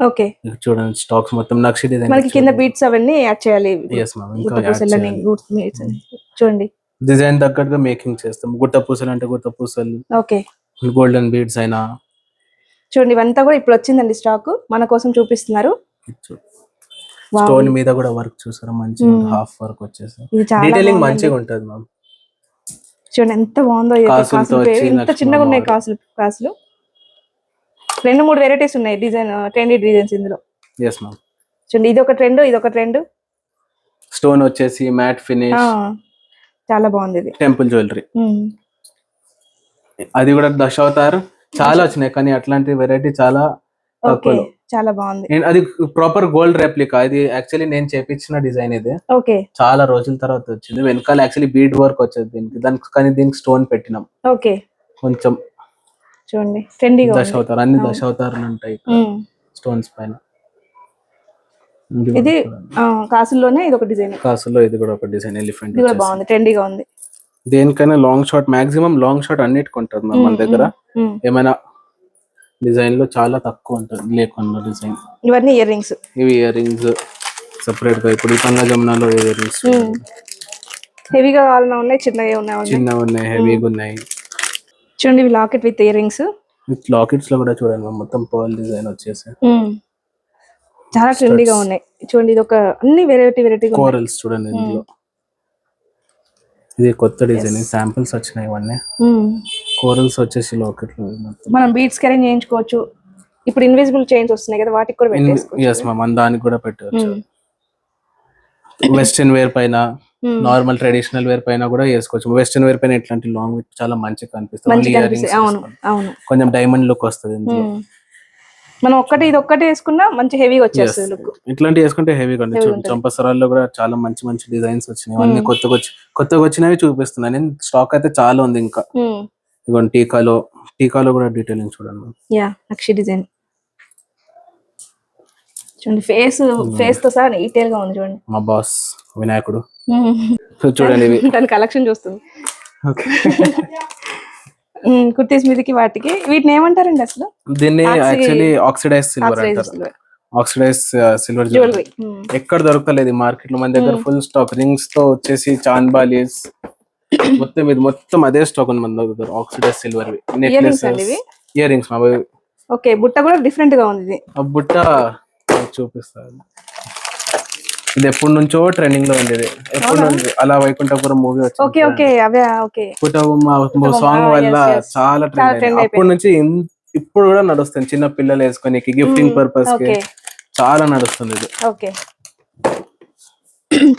ఓకే, చూడండి స్టాక్స్ మొత్తం నక్షి డిజైన్. మనకి కింద బీట్స్ అవన్నీ యాడ్ చేయాలి. yes ma'am, ఇంకా యాడ్ చేయాలి. చూడండి డిజైన్ తగ్గట్టుగా మేకింగ్ చేస్తాం. గుట్ట పూసలు అంటే గుట్ట పూసలు, ఓకే, గోల్డెన్ బీడ్స్ అయినా. చూడండి ఇవంతా కూడా ఇప్పుడు వచ్చిందండి స్టాక్, మన కోసం చూపిస్తున్నారు. స్టోన్ మీద కూడా వర్క్ చూసారా, మంచిగా హాఫ్ వర్క్ వచ్చేసి డీటెయిలింగ్ మంచిగా ఉంటది మ్యామ్. చూడండి ఎంత బాగుందో. ఎంత చిన్నగా ఉన్నాయి కాసులు. 2-3 వెరైటీస్ ఉన్నాయి డిజైన్, ట్రెండీ డిజైన్స్ ఇందులో. yes ma'am. చూడండి ఇది ఒక ట్రెండ్. స్టోన్ వచ్చేసి మ్యాట్ ఫినిష్, చాలా బాగుంది. ఇది టెంపుల్ జ్యువెలరీ. అది కూడా దశావతార్ చాలా వచ్చినాయి, కానీ అట్లాంటి వెరైటీ చాలా తక్కువ. చాలా బాగుంది. అది ప్రాపర్ గోల్డ్ రెప్లికా. ఇది యాక్చువల్లీ నేను చేపించిన డిజైన్. ఇది ఓకే, చాలా రోజుల తర్వాత వచ్చింది. వెనకాల యాక్చువల్లీ బీడ్ వర్క్ వచ్చేది దీనికి, కానీ దీనికి స్టోన్ పెట్టినాం. ఓకే, కొంచెం చూడండి ట్రెండీగా దశావతార్. అన్ని దశావతారాలు ఉంటాయి స్టోన్స్ పైన. ఇది కాసుల్లోనే ఇది ఒక డిజైన్. కాసుల్లో ఇది కూడా ఒక డిజైన్. ఎలిఫెంట్ ఇది కూడా బాగుంది, ట్రెండీగా ఉంది. దేనికైనా long short, maximum long short అన్నిటికి ఉంటుంది మన దగ్గర. ఏమైనా డిజైన్ లో చాలా తక్కువ ఉంటుంది లేకుండా డిజైన్. ఇవన్నీ ఇయర్ రింగ్స్. ఇవి ఇయర్ రింగ్స్ సెపరేట్ గా. ఇప్పుడు పంగా జమునాలో ఇయర్ రింగ్స్ హెవీగా కావాలన్నా ఉన్నాయి, చిన్నగా ఉన్నాయి, హెవీగా ఉన్నాయి. చూడండి ఇవి locket with ear rings. Lockets లో కూడా చూడండి మొత్తం పర్ల్ డిజైన్ వచ్చేసి చాలా ట్రెండీగా ఉన్నాయి. చూడండి ఇది ఒక అన్ని వెరైటీ కోరల్స్ చూడండి ఇందులో. ఇది కొత్త డిజైన్, శాంపిల్స్ వచ్చినాయి ఇవన్నీ. కోరల్స్ వచ్చేసి లాకెట్ లో మనం బీడ్స్ క్యారీ చేయించుకోవచ్చు. ఇప్పుడు ఇన్విజిబుల్ చైన్స్ వస్తున్నాయి కదా, వాటికి కూడా పెట్టేసుకోవచ్చు. yes ma'am, దానికి కూడా పెట్టవచ్చు. వెస్టర్న్ వేర్ పైన, నార్మల్ ట్రెడిషనల్ వేర్ పైన కూడా వేసుకోవచ్చు. వెస్టర్న్ వేర్ పైన ఇట్లాంటి లాంగ్ చాలా మంచిగా కనిపిస్తుంది. అవును, కొంచెం డైమండ్ లుక్ వస్తుంది ఇందులో. మనం ఇది ఒక్కటి వేసుకున్నా మంచి హెవీగా వచ్చేస్తుంది లుక్. ఇట్లాంటి వేసుకుంటే హెవీగా ఉంటుంది. చంపసరాల్లో కూడా చాలా మంచి డిజైన్స్ వచ్చినాయి. అన్ని కొత్తగా వచ్చినవి చూపిస్తున్నాయి. నేను స్టాక్ అయితే చాలా ఉంది ఇంకా. ఇదిగోండి టీకాలో కూడా డీటెయిలింగ్ చూడండి. నక్షి డిజైన్ చూడండి. ఫేస్ తో సహా డీటెయిల్ గా ఉంది. చూడండి మా బాస్ వినాయకుడు చూడండి. దాని కలెక్షన్ చూస్తుంది. కుర్తీస్ మీదకి వాటికి వీటిని ఏమంటారండి అసలు? దీన్ని యాక్చువల్లీ ఆక్సిడైజ్ సిల్వర్ అంటారు. ఆక్సిడైజ్ సిల్వర్ జ్యువెలరీ ఎక్కడ దొరకలేదు మార్కెట్ లో. మన దగ్గర ఫుల్ స్టాక్ రింగ్స్ తో వచ్చేసి చాంద్ బాలీస్ మొత్తం అదే స్టాక్ ఉంది మన దగ్గర. Oxidise silver ear rings. Okay, బుట్ట కూడా డిఫరెంట్ గా ఉంది. ఆ బుట్ట చూపిస్తాను. ఇది ఎప్పటి నుంచో ట్రెండింగ్ లో ఉండేది. ఎప్పటి నుంచి అలా వైకుంఠపురం మూవీ వచ్చింది. సాంగ్ వల్ల చాలా ట్రెండ్. అప్పటి నుంచి ఇప్పుడు కూడా నడుస్తుంది. చిన్న పిల్లలు వేసుకొని గిఫ్టింగ్ పర్పస్ కి చాలా నడుస్తుంది ఇది.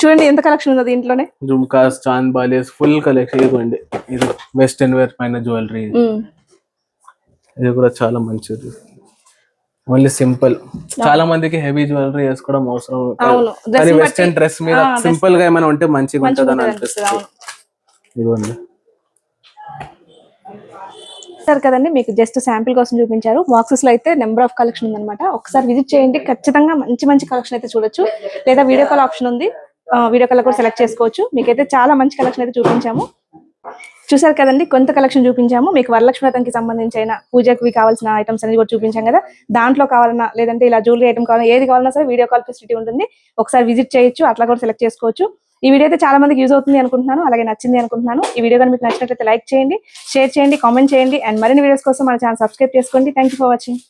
చూడండి ఎంత కలెక్షన్ ఉందో దీంట్లోనే. Jhumkas, Chand బాలీస్, full collection. ఇదిగోండి ఇది వెస్టర్న్ వేర్ పైన జ్యువెలరీ. ఇది కూడా చాలా మంచిది. Only simple. చాలా మందికి హెవీ జ్యువెలరీ వేసుకోవడం అవసరం, కానీ వెస్టర్న్ డ్రెస్ మీద సింపుల్ గా ఏమైనా ఉంటే మంచిగా ఉంటుంది అని అనిపిస్తుంది. ఇదిగోండి సార్ కదండి, మీకు జస్ట్ శాంపిల్ కోసం చూపించారు. బాక్సెస్ లో అయితే నెంబర్ ఆఫ్ కలెక్షన్ ఉందన్నమాట. ఒకసారి విజిట్ చేయండి, ఖచ్చితంగా మంచి కలెక్షన్ అయితే చూడొచ్చు. లేదా వీడియో కాల్ ఆప్షన్ ఉంది, వీడియో కాల్ కూడా సెలెక్ట్ చేసుకోవచ్చు. మీకైతే చాలా మంచి కలెక్షన్ అయితే చూపించాము. చూసారు కదండి, కొంత కలెక్షన్ చూపించాము. మీకు వరలక్ష్మి వ్రతంకి సంబంధించిన పూజకి కావాల్సిన ఐటమ్స్ అన్ని కూడా చూపించాం కదా. దాంట్లో కావాలన్నా, లేదంటే ఇలా జ్యువెలరీ ఐటమ్ కావాలన్నా, ఏది కావాలన్నా సరే వీడియో కాల్ ఫెసిలిటీ ఉంటుంది. ఒకసారి విజిట్ చేయొచ్చు, అట్లా కూడా సెలెక్ట్ చేసుకోవచ్చు. ఈ వీడియో అయితే చాలా మందికి యూజ్ అవుతుంది అనుకుంటున్నాను, అలాగే నచ్చింది అనుకుంటున్నాను. ఈ వీడియో కానీ మీకు నచ్చినట్లయితే లైక్ చేయండి, షేర్ చేయండి, కామెంట్ చేయండి. అండ్ మరిన్ని వీడియోస్ కోసం మన ఛానల్ సబ్స్క్రైబ్ చేసుకోండి. Thank you for watching.